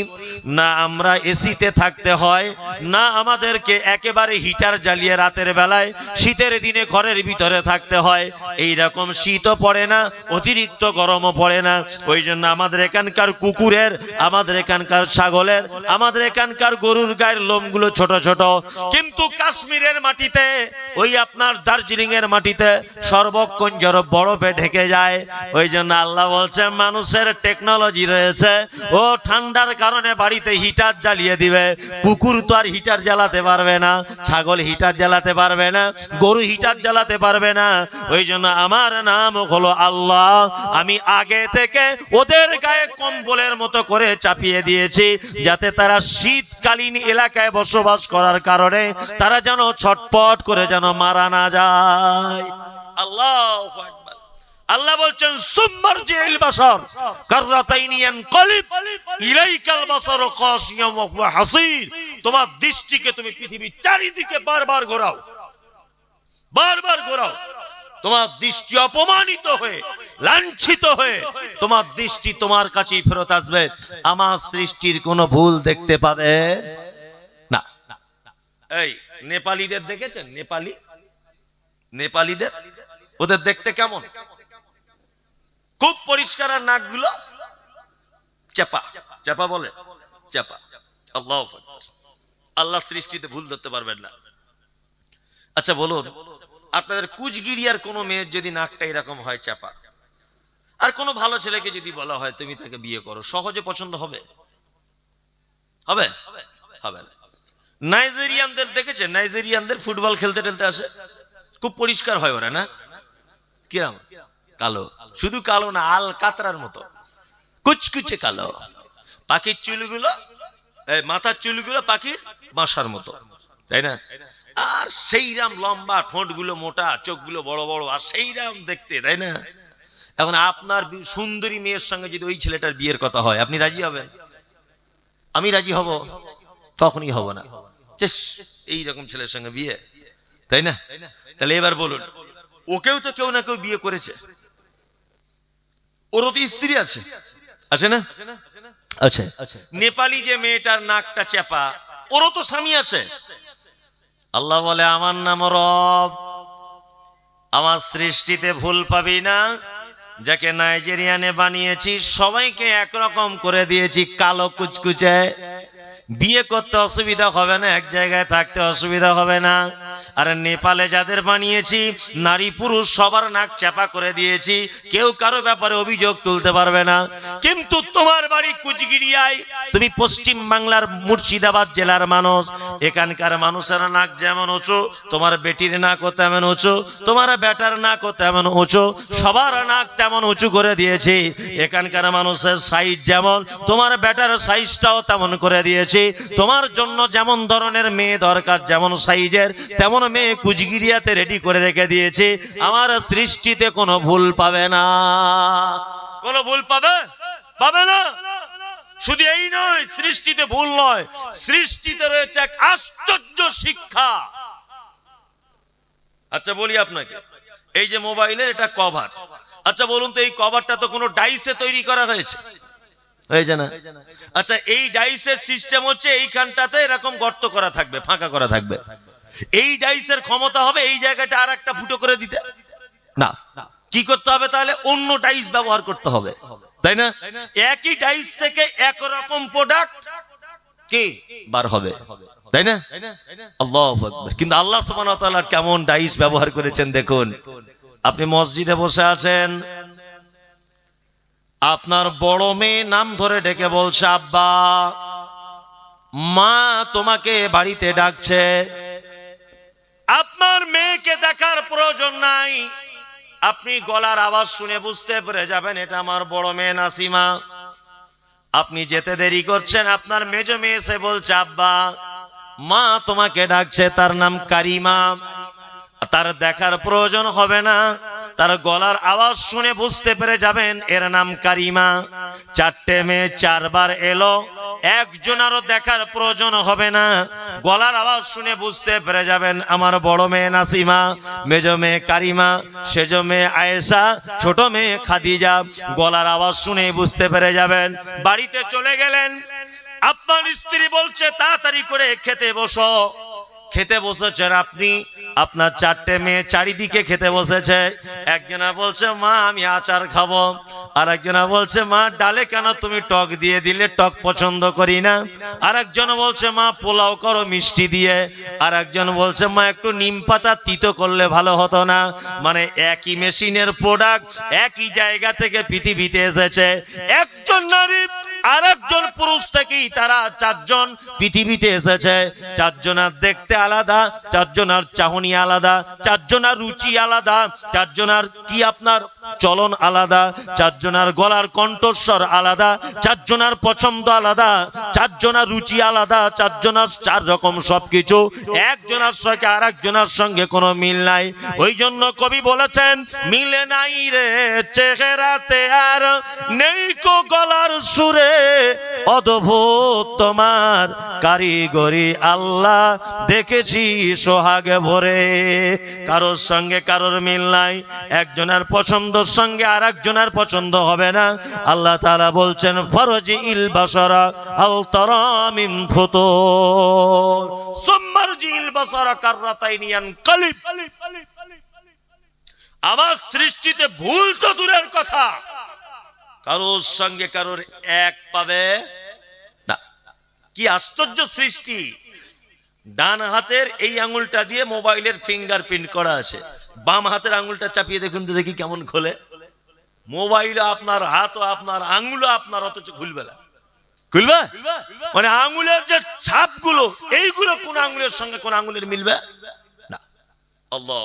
না। আমরা এসিতে থাকতে হয় না, আমাদেরকে একেবারে হিটার জ্বালিয়ে রাতের বেলায় শীতের দিনে ঘরের ভিতরে থাকতে হয়। এই রকম শীতও পড়ে না, অতিরিক্ত গরমও পড়ে না। ওই জন্য আমাদের এখানকার কুকুরের, আমাদের এখানকার ছাগলের, আমাদের এখানকার গরুর গায়ের লোমগুলো ছোট ছোট। কিন্তু কাশ্মীরের মাটিতে, ওই আপনার দার্জিলিং এর মাটিতে সর্বক্ষণ জড় বরফে ঢেকে যায়। ওই জন্য আল্লাহ বলছেন মানুষের টেকনোলজি রয়েছে, ও ঠান্ডার কারণে বাড়িতে হিটার জ্বালিয়ে দিবে। কুকুর তো আর হিটার জ্বালাতে পারবে না, ছাগল হিটার জ্বালাতে পারবে না, গরু হিটার জ্বালাতে পারবে না। ওই জন্য আমার নাম হলো আল্লাহ। আমি আগে থেকে ওদের গায়ে কম্বলের মতো করে চাপিয়ে দিয়েছি, যাতে তারা শীতকালীন এলাকায় বসবাস করার কারণে তারা যেন ছটপট করে যেন মারা না যায়। আল্লাহু আকবার। আল্লাহ বলছেন সুম্মারজিল বাশার কাররাতাইনি ইয়ানকালিব ইলাইকাল বাসারু খাশিয়াম ওয়া হুয়া হাসীর। তোমার দৃষ্টিকে তুমি পৃথিবীর চারিদিকে বারবার ঘোরাও, বারবার ঘোরাও। তোমার দৃষ্টি অপমানিত হয়ে, লাঞ্ছিত হয়ে তোমার দৃষ্টি তোমার কাছেই ফেরত আসবে। আমার সৃষ্টির কোনো ভুল দেখতে পাবে না। এই নেপালিদের দেখেছেন? নেপালিদের ওদের দেখতে কেমন? খুব পরিষ্কার, আর নাকগুলো চাপা চাপা বলে, চাপা। আল্লাহু আকবার। আল্লাহ সৃষ্টিতে ভুল ধরতে পারবেন না। আচ্ছা বলুন, আপনাদের কুচগিরিয়ার কোন মেয়ের যদি নাকটা এরকম হয় চাপা, আর কোন ভালো ছেলেকে যদি বলা হয় তুমি তাকে বিয়ে করো, সহজে পছন্দ হবে? হবে? হবে না। নাইজেরিয়ানদের দেখেছেন? নাইজেরিয়ানদের ফুটবল খেলতে টেলতে আসে, খুব পরিষ্কার হয় ওরা, না? কিরম কালো, শুধু কালো না, আল কাতরার মতো কুচকুচে কালো। পাখির চুলগুলো, মাথার চুলগুলো পাখির বাসার মতো, তাই না? আর সেইরাম লম্বা, ঠোঁটগুলো মোটা, চোখগুলো বড় বড়, আর সেইরাম দেখতে, তাই না? এখন আপনার সুন্দরী মেয়ের সঙ্গে যদি ওই ছেলেটার বিয়ের কথা হয়, আপনি রাজি হবেন? আমি রাজি হব? কখনই হব না। এইরকম ছেলের সঙ্গে বিয়ে, তাই না? তাহলে এবার বলুন, ওকেও তো কেউ না কেউ বিয়ে করেছে, ওরও তো স্ত্রী আছে, আছে না? আচ্ছা, নেপালি যে মেয়েটার নাকটা চাপা, ওরও তো স্বামী আছে। আল্লাহ বলে আমার নাম রব, আমার সৃষ্টিতে ভুল পাবি না। যাকে নাইজেরিয়ানে বানিয়েছি সবাইকে একরকম করে দিয়েছি, কালো কুচকুচে। বিয়ে করতে অসুবিধা হবে না, এক জায়গায় থাকতে অসুবিধা হবে না। আর নেপালে যাদের বানিয়েছি নারী পুরুষ সবার নাক চাপা করে দিয়েছি, কেউ কারো ব্যাপারে অভিযোগ তুলতে পারবে না। কিন্তু তোমার বাড়ি কুচগিরিয়ায়, তুমি পশ্চিম বাংলার মুর্শিদাবাদ জেলার মানুষ, এখানকার মানুষের নাক যেমন উঁচু, তোমার বেটির নাকও তেমন উঁচু, তোমার বেটার নাকও তেমন উঁচু, সবার নাক তেমন উঁচু করে দিয়েছি। এখানকার মানুষের সাইজ যেমন, তোমার বেটার সাইজটাও তেমন করে দিয়েছি। তোমার জন্য যেমন ধরনের মেয়ে দরকার, যেমন সাইজের, তেমন মেয়ে কুচগিরিয়াতে রেডি করে রেখে দিয়েছি। আমার সৃষ্টিতে কোনো ভুল পাবে না। কোনো ভুল পাবে না। শুধু এই নয়, সৃষ্টিতে ভুল নয়, সৃষ্টিতে রয়েছে এক আশ্চর্য শিক্ষা। আচ্ছা বলি আপনাকে, এই যে মোবাইলের এটা কভার, আচ্ছা বলুন তো এই কভারটা তো কোনো ডাইসে তৈরি করা হয়েছে? হয়েছে না? আচ্ছা এই ডাইসের সিস্টেম হচ্ছে এইখানটাতে এরকম গর্ত করা থাকবে, ফাঁকা করা থাকবে। এই ডাইসের ক্ষমতা হবে এই জায়গাটা আর একটা ফুটো করে দিতে না। কি করতে হবে তাহলে? অন্য ডাইস ব্যবহার করতে হবে, তাই না? একই ডাইস থেকে একরকম প্রোডাক্ট কি বার হবে, তাই না? আল্লাহু আকবার। কিন্তু আল্লাহ সুবহানাহু ওয়া তাআলা কেমন ডাইস ব্যবহার করেছেন দেখুন। আপনি মসজিদে বসে আছেন, আপনার বড় মেয়ে নাম ধরে ডেকে বলছে আব্বা, মা তোমাকে বাড়িতে ডাকছে। আপনার মেয়েকে দেখার প্রয়োজন নাই, আপনি গলার আওয়াজ শুনে বুঝতে পেরে যাবেন এটা আমার বড় মেয়ে নাসিমা। আপনি যেতে দেরি করছেন, আপনার মেজো মেয়ে এসে বলছে আব্বা মা তোমাকে ডাকছে, তার নাম কারিমা। তার দেখার প্রয়োজন হবে না, তার গলার আওয়াজ শুনে বুঝতে পেরে যাবেন এর নাম কারিমা। চারটে মেয়ে চারবার এলো, একজনেরও দেখার প্রয়োজন হবে না, গলার আওয়াজ শুনে বুঝতে পেরে যাবেন আমার বড় মেয়ে নাসিমা, মেজো মেয়ে কারিমা, সেজো মেয়ে আয়েশা, ছোট মেয়ে খাদিজা। গলার আওয়াজ শুনে বুঝতে পেরে যাবেন। বাড়িতে চলে গেলেন, আপনার স্ত্রী বলছে তাড়াতাড়ি করে খেতে বসো। খেতে বসেছেন আপনি, আপনার চারটে মেয়ে চারিদিকে খেতে বসেছে। একজনা বলছে মা আমি আচার খাবো, আর একজনা বলছে মা ডালে কেন তুমি টক দিয়ে দিলে, টক পছন্দ করি না। আর একজন বলছে মা পোলাও করো মিষ্টি দিয়ে। আর একজন বলছে মা একটু নিম পাতা তিতো করলে ভালো হতো না। মানে একই মেশিনের প্রোডাক্ট একই জায়গা থেকে পৃথিবীতে এসেছে। একজন নারী আর একজন পুরুষ থেকেই তারা চারজন পৃথিবীতে এসেছে। চারজনার দেখতে আলাদা, চারজনার চাহনি আলাদা, চারজনার রুচি আলাদা, চারজনার কি আপনার চলন আলাদা, চারজনার গলার কণ্ঠস্বর আলাদা, চারজনার পছন্দ আলাদা, চারজনার রুচি আলাদা, চারজনার চার রকম সবকিছু। একজনের সঙ্গে আর একজনের সঙ্গে কোনো মিল নাই। ওই জন্য কবি বলেছেন মিলে নাই রে চেহারাতে আর নেই কো গলার সুরে, অদ্ভুত তোমার কারিগরি আল্লাহ দেখেছি সোহাগে ভরে। কারোর সঙ্গে কারোর মিল নাই, একজনের পছন্দের সঙ্গে আর একজনের পছন্দ হবে না। আল্লাহ তাআলা বলছেন ফরজি ইল বাসারা আল তারা মিন ফুতুর সুম্মারজি ইল বাসারা কাররাতাইনি ইয়ানকালিব। আমার সৃষ্টিতে ভুল তো দূরের কথা, কারোর সঙ্গে কারোর এক পাবে না। কি আশ্চর্য সৃষ্টি! ডান হাতের এই আঙুলটা দিয়ে মোবাইলের ফিঙ্গারপ্রিন্ট করা আছে, বাম হাতের আঙুলটা চাপিয়ে দেখুন তো দেখি কেমন খোলে। মোবাইল আপনার হাত ও আপনার আঙুলও আপনার, অথচ খুলবে না। খুলবে মানে আঙুলের যে ছাপগুলো, এইগুলো কোন আঙুলের সঙ্গে কোন আঙুলের মিলবে না। আল্লাহ,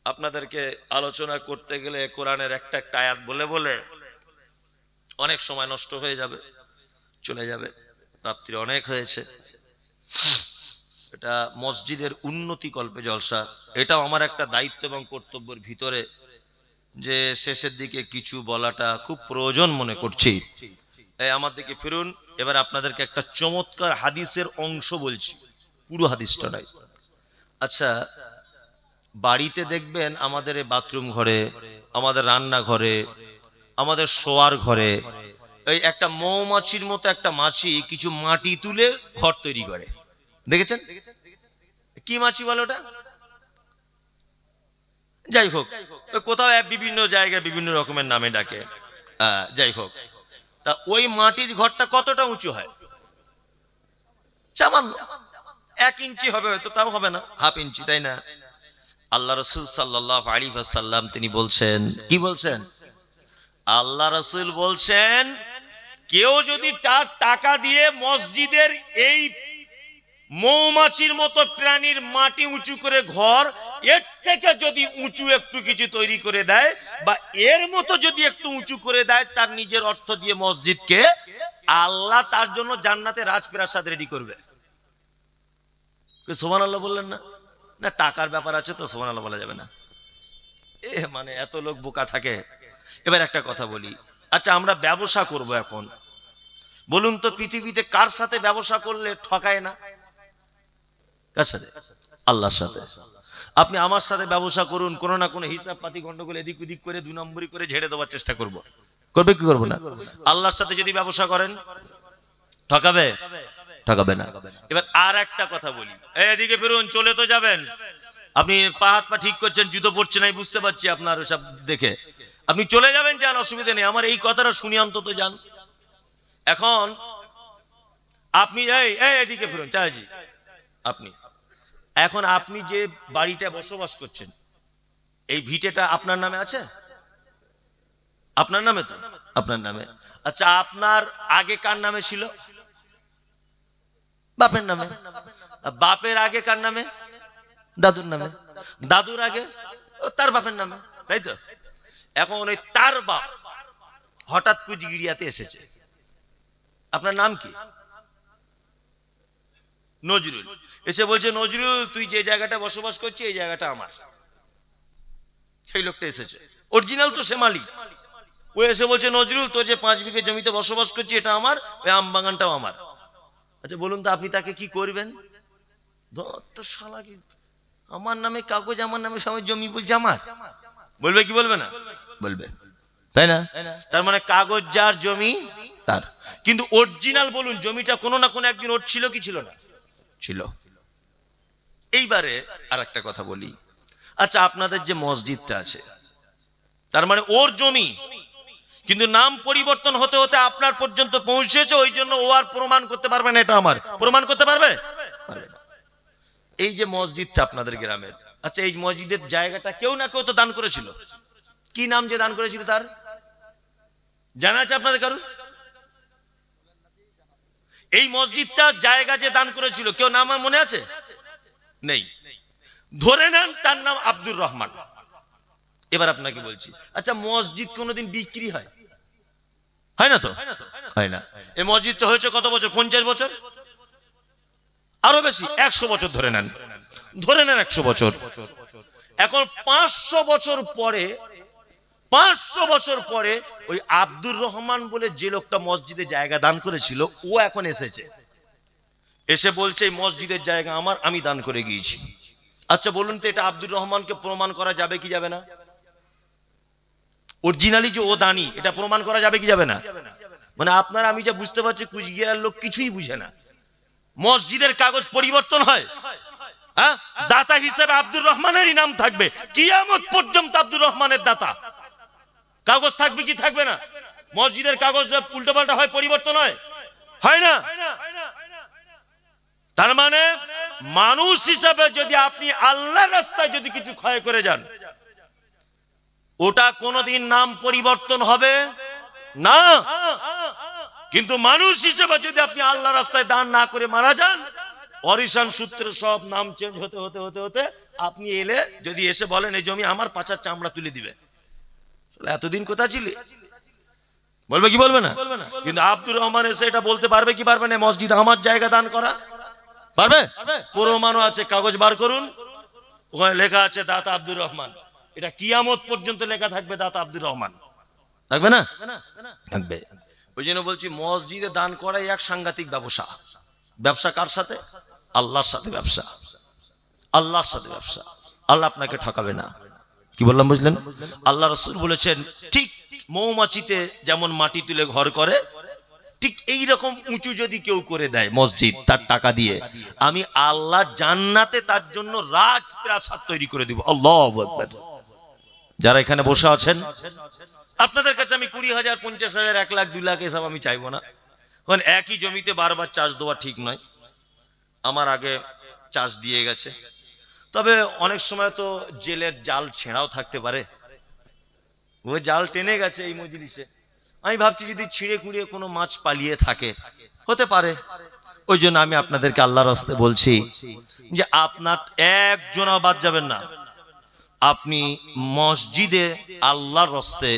আপনাদেরকে আলোচনা করতে গেলে কোরআনের একটা একটা আয়াত বলে বলে অনেক সময় নষ্ট হয়ে যাবে, চলে যাবে। রাত্রি অনেক হয়েছে। এটা মসজিদের উন্নতি কল্পে জলসা, এটাও আমার একটা দায়িত্ব এবং কর্তব্যের ভিতরে যে শেষের দিকে কিছু বলাটা খুব প্রয়োজন মনে করছি। আমার দিকে ফিরুন, এবার আপনাদেরকে একটা চমৎকার হাদিসের অংশ বলছি, পুরো হাদিসটা নয়। আচ্ছা, বাড়িতে দেখবেন আমাদের বাথরুম ঘরে, আমাদের রান্না ঘরে, আমাদের শোয়ার ঘরে এই একটা মৌমাছির মতো একটা মাছি কিছু মাটি তুলে ঘর তৈরি করে, দেখেছেন? কি মাছি বলে ওটা? যাই হোক, কোথাও বিভিন্ন জায়গায় বিভিন্ন রকমের নামে ডাকে। যাই হোক, তা ওই মাটির ঘরটা কতটা উঁচু হয়? সামান্য 1 ইঞ্চি হবে হয়তো, তাও হবে না, হাফ ইঞ্চি, তাই না? আল্লাহ রাসূল সাল্লাল্লাহু আলাইহি ওয়াসাল্লাম তিনি বলছেন, কি বলছেন? আল্লাহ রাসূল বলছেন, কেউ যদি তার টাকা দিয়ে মসজিদের এই মৌমাছির মতো প্রাণীর মাটি উঁচু করে ঘর, এর থেকে যদি উঁচু একটু কিছু তৈরি করে দেয়, বা এর মতো যদি একটু উঁচু করে দেয় তার নিজের অর্থ দিয়ে মসজিদকে, আল্লাহ তার জন্য জান্নাতে রাজপ্রাসাদ রেডি করবে। সুবহানাল্লাহ বললেন না? না, টাকার ব্যাপার আছে তো সুবহানাল্লাহ বলা যাবে না। মানে এত লোক বোকা থাকে। এবার একটা কথা বলি, আচ্ছা আমরা ব্যবসা করব এখন, বলুন তো পৃথিবীতে কার সাথে ব্যবসা করলে ঠকায় না? কার সাথে? আল্লাহর সাথে। আপনি আমার সাথে ব্যবসা করুন, কোনো না কোনো হিসাব পাতি গন্ডগোল এদিক ওদিক করে 2 নম্বরই করে ঝেড়ে দেওয়ার চেষ্টা করব, করবে কি করব না? আল্লাহর সাথে যদি ব্যবসা করেন ঠকাবে? ঠকাবে না। এবার আর একটা কথা বলি, এদিকে ফিরুন, চলে তো যাবেন, আপনি পা হাত পা ঠিক করছেন, জুতো পড়ছে নাই, বুঝতে পারছি আপনার সব দেখে, আপনি চলে যাবেন, যান, অসুবিধা নেই, আমার এই কথাটা শুনি অন্তত যান। এখন আপনি এদিকে ফিরুন চাহাজি, আপনি এখন আপনি যে বাড়িটা বসবাস করছেন, এই ভিটেটা আপনার নামে আছে? আপনার নামে তো? আপনার নামে। আচ্ছা, আপনার আগে কার নামে ছিল? বাপের নামে। বাপের আগে কার নামে? দাদুর নামে। দাদুর আগে তার বাপের নামে, তাই তো? এখন ওই তার বাপ হঠাৎ কুচগিরিয়াতে এসেছে, আপনার নাম কি? নজরুল। এসে বলছে, নজরুল তুই যে জায়গাটা বসবাস করছিস এই জায়গাটা আমার। সেই লোকটা এসেছে, অরিজিনাল তো সে মালিক। ও এসে বলছে, নজরুল তোর যে 5 বিঘে জমিতে বসবাস করছি এটা আমার, ওই আম বাগানটাও আমার। আচ্ছা বলুন তো আপনি তাকে কি করবেন? তো শালা কি, আমার নামে কাগজ, আমার নামে সবাই জমি বলছে আমার, বলবে কি বলবে না? বলবে, তাই না? তার মানে কাগজ যার, জমি তার। কিন্তু অরিজিনাল বলুন, জমিটা কোনো না কোনো একদিন ওর ছিল কি ছিল না? ছিল। এইবারে আর একটা কথা বলি, আচ্ছা আপনাদের যে মসজিদটা আছে, তার মানে ওর জমি, কিন্তু নাম পরিবর্তন হতে হতে আপনার পর্যন্ত পৌঁছেছে, ওই জন্য ও আর প্রমাণ করতে পারবে না এটা আমার। প্রমাণ করতে পারবে? পারবে না। এই যে মসজিদটা আপনাদের গ্রামের, আচ্ছা এই মসজিদের জায়গাটা কেউ না কেউ তো দান করেছিল, কি নাম যে দান করেছিল তার জানা আছে আপনাদের কারণ? এই মসজিদটা জায়গা যে দান করেছিল কেউ নাম মনে আছে? নেই। ধরে নেন তার নাম আব্দুর রহমান। এবার আপনাকে বলছি, আচ্ছা মসজিদ কোনোদিন বিক্রি হয়? হয় না তো? হয় না। এই মসজিদটা হয়েছে কত বছর? 50 বছর, আরো বেশি, 100 বছর ধরে নেন, ধরে নেন 100 বছর। এখন 500 বছর পরে, 500 বছর পরে ওই আব্দুর রহমান বলে যে লোকটা মসজিদে জায়গা দান করেছিল, ও এখন এসেছে, এসে বলছে এই মসজিদের জায়গা আমার, আমি দান করে গিয়েছি। আচ্ছা বলুন তো এটা আব্দুর রহমানকে প্রমাণ করা যাবে কি যাবে না? অরিজিনালি যে ও দানি, এটা প্রমাণ করা যাবে কি যাবে না? মানে আপনারা, আমি যা বুঝতে পারছি কুচবিহারের লোক কিছুই বুঝে না। মসজিদের কাগজ পরিবর্তন হয়, হ্যাঁ? দাতা হিসেবে আব্দুর রহমানেরই নাম থাকবে, কিয়ামত পর্যন্ত আব্দুর রহমানের দাতা। কাগজ থাকবে কি থাকবে না? মসজিদের কাগজ উল্টো পাল্টা হয়, পরিবর্তন হয়, হয় না? তার মানে মানুষ হিসাবে যদি আপনি আল্লাহর রাস্তায় যদি কিছু ক্ষয় করে যান, ওটা কোনোদিন নাম পরিবর্তন হবে না। কিন্তু মানুষ হিসেবে যদি আপনি আল্লাহ রাস্তায় দান না করে মারা যান, অরিশান সূত্রে সব নাম চেঞ্জ হতে হতে হতে হতে আপনি এলে যদি এসে বলেন এই জমি আমার, পাছার চামড়া তুলে দিবে। এতদিন কোথায় ছিলি? বলবে কি বলবে না? কিন্তু আব্দুর রহমান এসে এটা বলতে পারবে কি পারবে না? মসজিদ আমার জায়গা দান করা পারবে? প্রমাণও আছে, কাগজ বার করুন, ওখানে লেখা আছে দাতা আব্দুর রহমান। এটা কিয়ামত পর্যন্ত লেখা থাকবে দাতা আব্দুর রহমান, থাকবে না? থাকবে। ওই জন্য বলছি মসজিদে দান করাই এক সাংঘাতিক ব্যবসা। ব্যবসা কার সাথে? আল্লাহর সাথে ব্যবসা, আল্লাহর সাথে ব্যবসা। আল্লাহ আপনাকে ঠকাবে না। কি বললাম বুঝলেন? আল্লাহ রাসূল বলেছেন, ঠিক মৌমাছিতে যেমন মাটি তুলে ঘর করে, ঠিক এই রকম উঁচু যদি কেউ করে দেয় মসজিদ তার টাকা দিয়ে, আমি আল্লাহ জান্নাতে তার জন্য রাজপ্রাসাদ তৈরি করে দিব। আল্লাহু আকবার। যারা এখানে বসে আছেন, আপনাদের কাছে আমি 20,000, 50,000, 1 লাখ, 2 লাখ এসব আমি চাইবো না, কারণ একই জমিতে বারবার চাষ দেওয়া ঠিক নয়। আমার আগে চাষ দিয়ে গেছে। তবে অনেক সময় তো জেলের জাল ছেঁড়াও থাকতে পারে, ওই জাল টেনে গেছে এই মজলিসে। আমি ভাবছি যদি ছিঁড়ে কুড়িয়ে কোনো মাছ পালিয়ে থাকে, হতে পারে। ওই জন্য আমি আপনাদেরকে আল্লাহর রাস্তে বলছি যে আপনার একজনও বাদ যাবেন না। আপনি মসজিদে আল্লাহর রাস্তে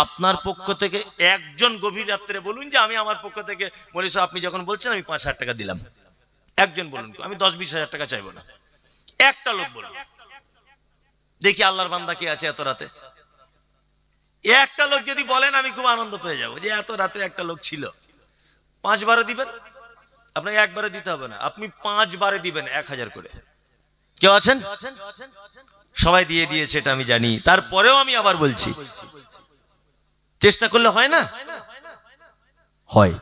আপনার পক্ষ থেকে একজন গভীর রাত্রে বলুন যে আমি আমার পক্ষ থেকে মৌলভী সাহেব আপনি যখন বলছেন আমি 5,000 টাকা দিলাম। একজন বলুন, আমি 10-20 হাজার টাকা চাইবো না। একটা লোক বলুন, দেখি আল্লাহর বান্দা কে আছে এত রাতে। একটা লোক যদি বলেন আমি খুব আনন্দ পেয়ে যাবো যে এত রাতে একটা লোক ছিল। 5 বারে দিবেন, আপনাকে একবারে দিতে হবে না, আপনি 5 বারে দিবেন 1000 করে। কেউ আছেন? সবাই দিয়ে দিয়েছে এটা আমি জানি, তারপরেও আমি আবার বলছি চেষ্টা করলে হয় না? হয়।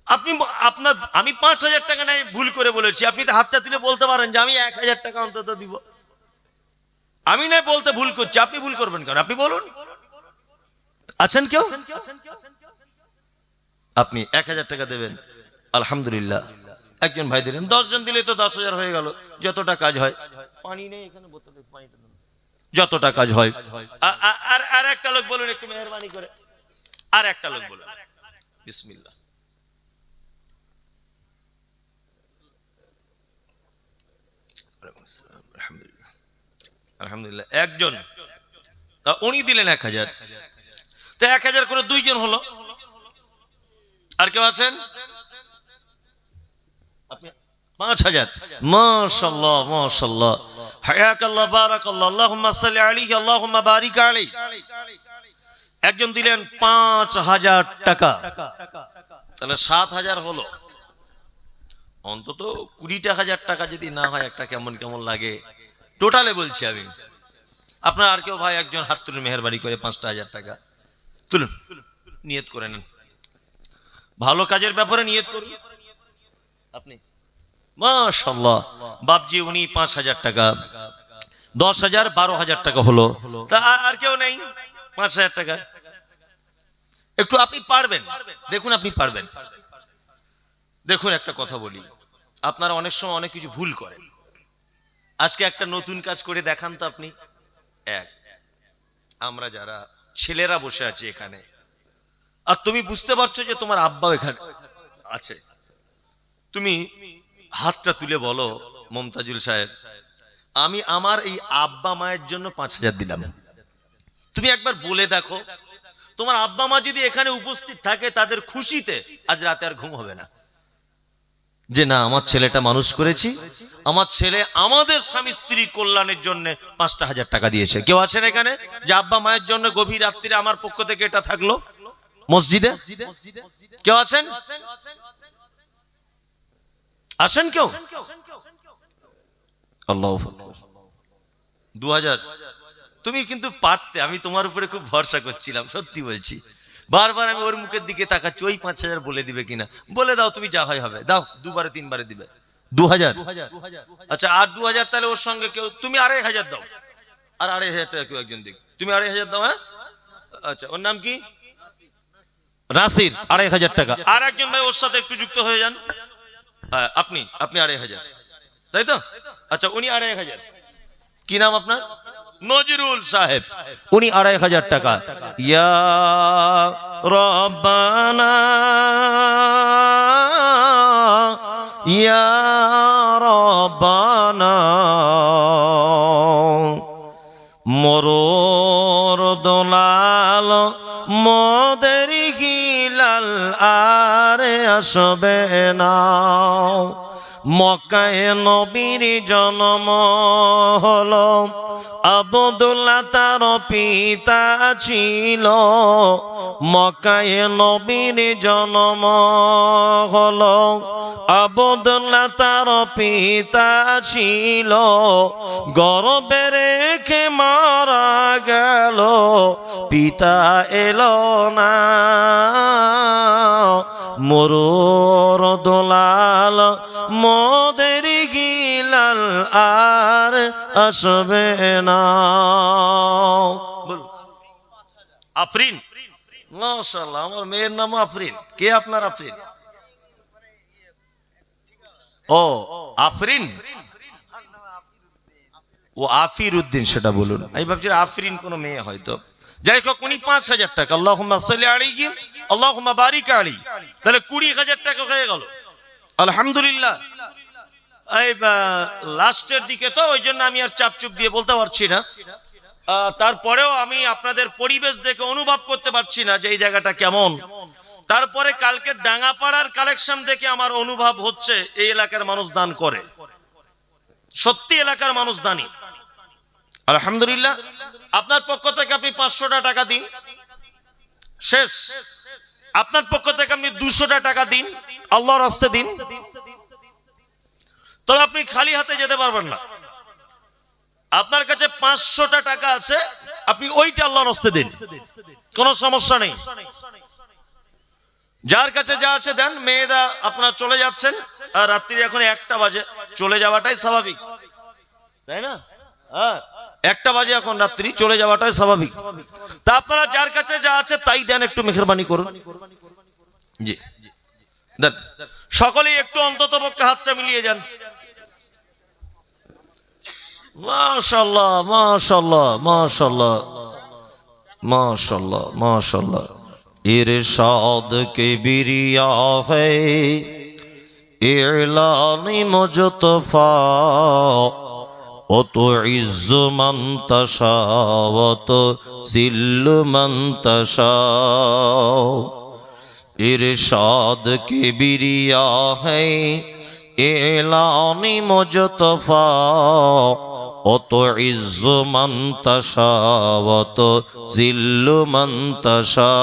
আপনি আপনার আমি 5,000 টাকা নাই ভুল করে বলেছি, আপনি তো হাতটা তুলে বলতে পারেন যে আমি 1,000 টাকা অন্তত দিব। আমি না বলতে ভুল করছি, আপনি ভুল করবেন কেন? আপনি বলুন। আছেন কেউ? আপনি 1,000 টাকা দেবেন, আলহামদুলিল্লাহ। একজন ভাই দিলেন, 10 জন দিলে তো 10,000 হয়ে গেল। যতটা কাজ হয়, পানি নেই এখানে, বোতলে পানিটা দেন, যতটা কাজ হয়। আর একটা লোক বলুন একটু মেহেরবানি করে, আর একটা লোক বলুন। বিসমিল্লাহ। আলহামদুলিল্লাহ। একজন, উনি দিলেন 1,000, তো 1,000 করে 2 জন হলো। আর কেউ আছেন? আপনি 5,000। মাশাআল্লাহ মাশাআল্লাহ, হায়াকাল্লাহ বারাকাল্লাহ, আল্লাহুম্মা সাল্লি আলাইহি আল্লাহুম্মা বারিক আলাইহি। একজন দিলেন 5,000 টাকা, তাহলে 7,000 হলো। অন্তত 20,000 টাকা যদি না হয় একটা কেমন কেমন লাগে। টোটালে বলছি আমি। আপনার আর কেউ ভাই একজন হাত তুলে মেহেরবানি করে 5,000 টাকা তুলুন, নিয়ত করে নেন, ভালো কাজের ব্যাপারে নিয়ত করুন আপনি। মাশাআল্লাহ, বাপজি উনি 5,000 টাকা, 10,000 12,000 টাকা হলো। তা আর কেউ নেই 5,000 টাকা। একটু আপনি পারবেন, দেখুন আপনি পারবেন। দেখুন একটা কথা বলি, আপনারা অনেক সময় অনেক কিছু ভুল করেন। আজকে একটা নতুন কাজ করে দেখান তো আপনি। আমরা যারা ছেলেরা বসে আছি এখানে, আর তুমি বুঝতে পারছো যে তোমার আব্বা এখানে আছে, তুমি হাতটা তুলে বলো মমতাজুল সাহেব আমি আমার এই আব্বা মায়ের জন্য 5,000 দিলাম। তুমি একবার বলে দেখো, তোমার আব্বা মা যদি এখানে উপস্থিত থাকে তাদের খুশিতে আজ রাতে আর ঘুম হবে না, যে না আমার ছেলেটা মানুষ করেছি, আমার ছেলে আমাদের স্বামী স্ত্রী কল্যাণের জন্য 5,000 টাকা দিয়েছে। কেউ আছেন এখানে যে আব্বা মায়ের জন্য গভীর রাত্রিরে আমার পক্ষ থেকে এটা থাকলো মসজিদে? কেউ আছেন? আছেন কেউ? আল্লাহ। 2,000 তুমি কিন্তু পারতে, আমি তোমার উপরে খুব ভরসা করছিলাম, সত্যি বলছি। বারবার আমি ওর মুখের দিকে তাকাচ্ছি, ওই 5,000 বলে দিবে কিনা। বলে দাও, তুমি যা হয় হবে, দাও, 2 বারে 3 বারে দিবে। 2,000, আচ্ছা আর 2,000, তাহলে ওর সঙ্গে কেউ তুমি 2,500 দাও, আর 2,500 টাকা কেউ একজন দিক, তুমি 2,500 দাও। হ্যাঁ আচ্ছা, ওর নাম কি? নাসির, 2,500 টাকা। আর একজন ভাই ওর সাথে একটু যুক্ত হয়ে যান। আপনি 2,500, তাই তো? আচ্ছা উনি 2,500। কি নাম আপনার? নজরুল সাহেব, উনি 2,500 টাকা। ইয়া রব্বানা ইয়া রব্বানা মরর দোলাল মদের হিলাল আর আসবে না। মক্কায় নবীর জন্ম হলো, আব্দুল্লাহ তার পিতা ছিল। মক্কায় নবীর জন্ম হলো, আব্দুল্লাহ তার পিতা ছিল। গর্ভে রেখে মারা গেল, পিতা এলো না। মরুর দোলাল মদের গিলাল আর আসবে না। আফরিন, মাশাআল্লাহ, আমার মেয়ের নাম আফরিন। কে আপনার আফরিন? ও আফরিন, ও আফির উদ্দিন, সেটা বলুন। আমি ভাবছি আফরিন কোন মেয়ে হয়তো। যাই হোক, উনি ৫,০০০ টাকা, আল্লাহুম্মা সাল্লি আলাইহি আল্লাহুম্মা বারিক আলাইহি, তাহলে ২০,০০০ টাকা হয়ে গেল। আলহামদুলিল্লাহ। এই লাস্টের দিকে তো, ওই জন্য আমি আর চাপচুপ দিয়ে বলতে পারছি না। তারপরেও আমি আপনাদের পরিবেশ দেখে অনুভব করতে পারছি না যে এই জায়গাটা কেমন। তারপরে কালকে ডাঙ্গাপাড়ার কালেকশন দেখে আমার অনুভব হচ্ছে এই এলাকার মানুষ দান করে, সত্যি এলাকার মানুষ দানি। আলহামদুলিল্লাহ। আপনার পক্ষ থেকে আপনি ৫০০ টাকা দিন, শেষ। আপনার পক্ষ থেকে আপনি ২০০ টাকা দিন, আল্লাহর রাস্তায় দিন। তবে আপনি খালি হাতে যেতে পারবেন না। আপনার কাছে ৫০০ টাকা আছে, আপনি ওইটা আল্লাহর রাস্তায় দিন, কোনো সমস্যা নেই। যার কাছে যা আছে দেন। মেয়েরা আপনারা চলে যাচ্ছেন, আর রাত্রি এখন ১টা বাজে, চলে যাওয়াটাই স্বাভাবিক, তাই না? হ্যাঁ, ১টা বাজে এখন রাত্রি, চলে যাওয়াটাই স্বাভাবিক। তা আপনারা যার কাছে যা আছে তাই দেন, একটু মেহেরবানি করুন। জি দেন, সকলেই একটু অন্তত পক্ষে হাতটা মিলিয়ে যান। মাশাআল্লাহ মাশাআল্লাহ মাশাআল্লাহ माशाल्लाह माशाल्लाह। इरशाद के बिरिया है इलानी मुजतफा, ओ तो इज्जु मन तशा व तो जिल्लु मन तशा। इरशाद के बिरिया है इलानी मुजतफा, ओ तो इज्जु मन तशा व तो जिल्लु मन तशा।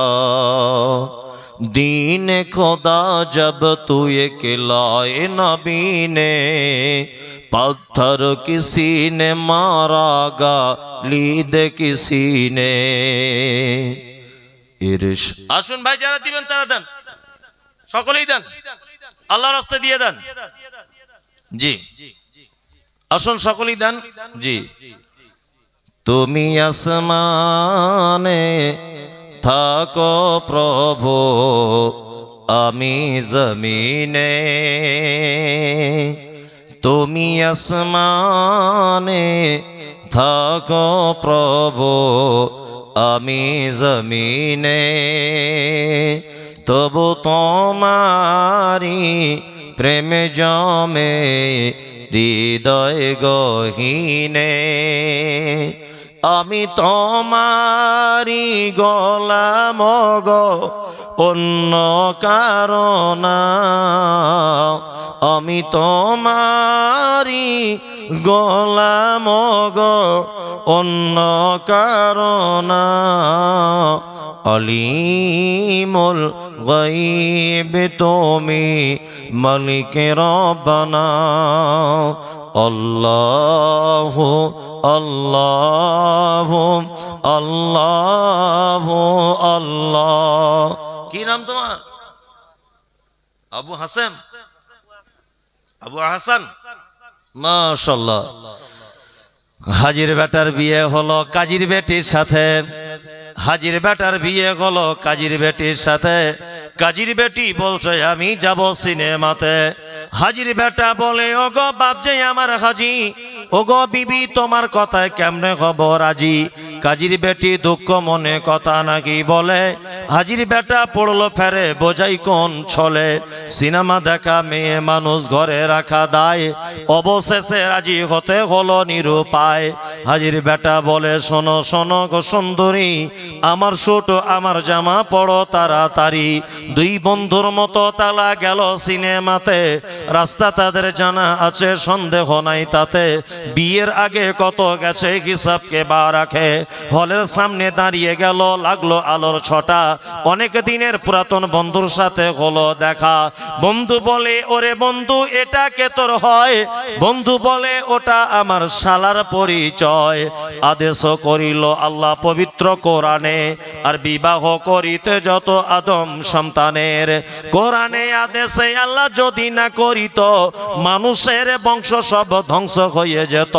दीन खुदा जब तू एक लाए नबी ने, पत्थर किसी ने मारा गालिद किसी ने। আসুন ভাই, যারা দিবেন তারা দেন, সকলেই দেন, আল্লাহর রাস্তায় দিয়ে দেন। জি আসুন, সকলেই দেন। জি, তুমি আসমানে থাকো প্রভু, আমি জমিনে। তুমি আসমানে থাকো প্রভু, আমি জমিনে। তবু তোমারি প্রেম জমে হৃদয় গহীনে। আমি তোমারি গোলাম গো, অন্য কারণা। আমি তোমারি গোলাম গো, অন্য কারণা। আলিমুল গায়ব তুমি, মালিক রব্বানা। আল্লাহু আল্লাহু আল্লাহু আল্লাহ। কি নাম তোমার? আবু হাসান, আবু হাসান, মাশাআল্লাহ। হাজির বেটার বিয়ে হলো কাজীর বেটির সাথে, হাজির বেটার বিয়ে হলো কাজীর বেটির সাথে। কাজীর বেটি বলছে আমি যাব সিনেমাতে। হাজির বেটা বলে ওগো বাপ যে আমার হাজি, ওগো বিবি তোমার কথায় কেমনে খবর রাজি। কাজীর বেটি দুঃখ মনে কথা নাকি বলে, হাজির বেটা পড়লো ফেরে বোঝাই কোন ছলে। সিনেমা দেখা মেয়ে মানুষ ঘরে রাখা দায়, অবশেষে রাজি হতে হলো নিরুপায়। হাজির বেটা বলে শোনো শোনো গো সুন্দরী, আমার ছোট আমার জামা পড়ো তাড়াতাড়ি। দুই বন্ধুর মতো তালা গেল সিনেমাতে, রাস্তা তাদের জানা আছে সন্দেহ নাই তাতে। বিয়ের আগে কত গেছে হিসাব কে বা রাখে। হলের সামনে দাঁড়িয়ে গেল, লাগলো আলোর ছটা। অনেক দিনের পুরাতন বন্ধুর সাথে হলো দেখা। বন্ধু বলে ওরে বন্ধু এটা কে তোর হয়? বন্ধু বলে ওটা আমার শালার পরিচয়। আদেশ করিল আল্লাহ পবিত্র কোরআনে, আর বিবাহ করিতে যত আদম সন্তানের। কোরআনে আদেশে আল্লাহ যদি না করিত, মানুষের বংশ সব ধ্বংস হয়ে যেত।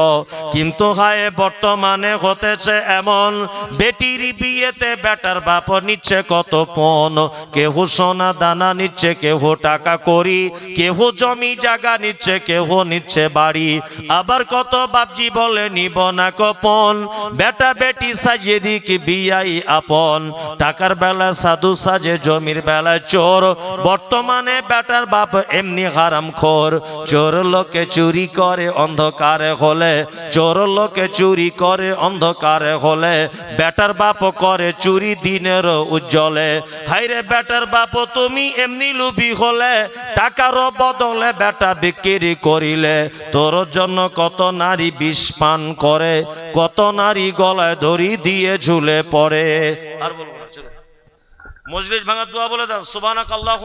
কিন্তু হায় বর্তমানে হতেছে এমন, বেটির বিয়েতে বেটার বাপ নিচ্ছে কত পণ। কেহ সোনা দানা নিচ্ছে, কেহ টাকা করি, কেহ জমি জায়গা নিচ্ছে, কেহ নিচ্ছে বাড়ি। আবার কত বাপজি বলে নিব না কপন। বেটা বেটি সাজিয়ে দিক বিয়াই আপন। টাকার বেলা সাধু সাজে, জমির বেলা চোর। বর্তমানে বেটার বাপ এমনি হারামখোর। চোর লোকে চুরি করে অন্ধকারে হলে, চোর লোকে চুরি করে অন্ধকারে হলে, বেটার বাপ করে চুরি দিনের উজ্জ্বলে। হাইরে বেটার বাপ তুমি এমনি লুবি হলে, টাকার বদলে বেটা বিক্রি করিলে। তোর জন্য কত নারী বিষ পান করে, কত নারী গলায় দড়ি দিয়ে ঝুলে পড়ে। আর বলবো না, চলো মজলিস ভাঙার দোয়া বলে দাও, সুবহানাকাল্লাহ।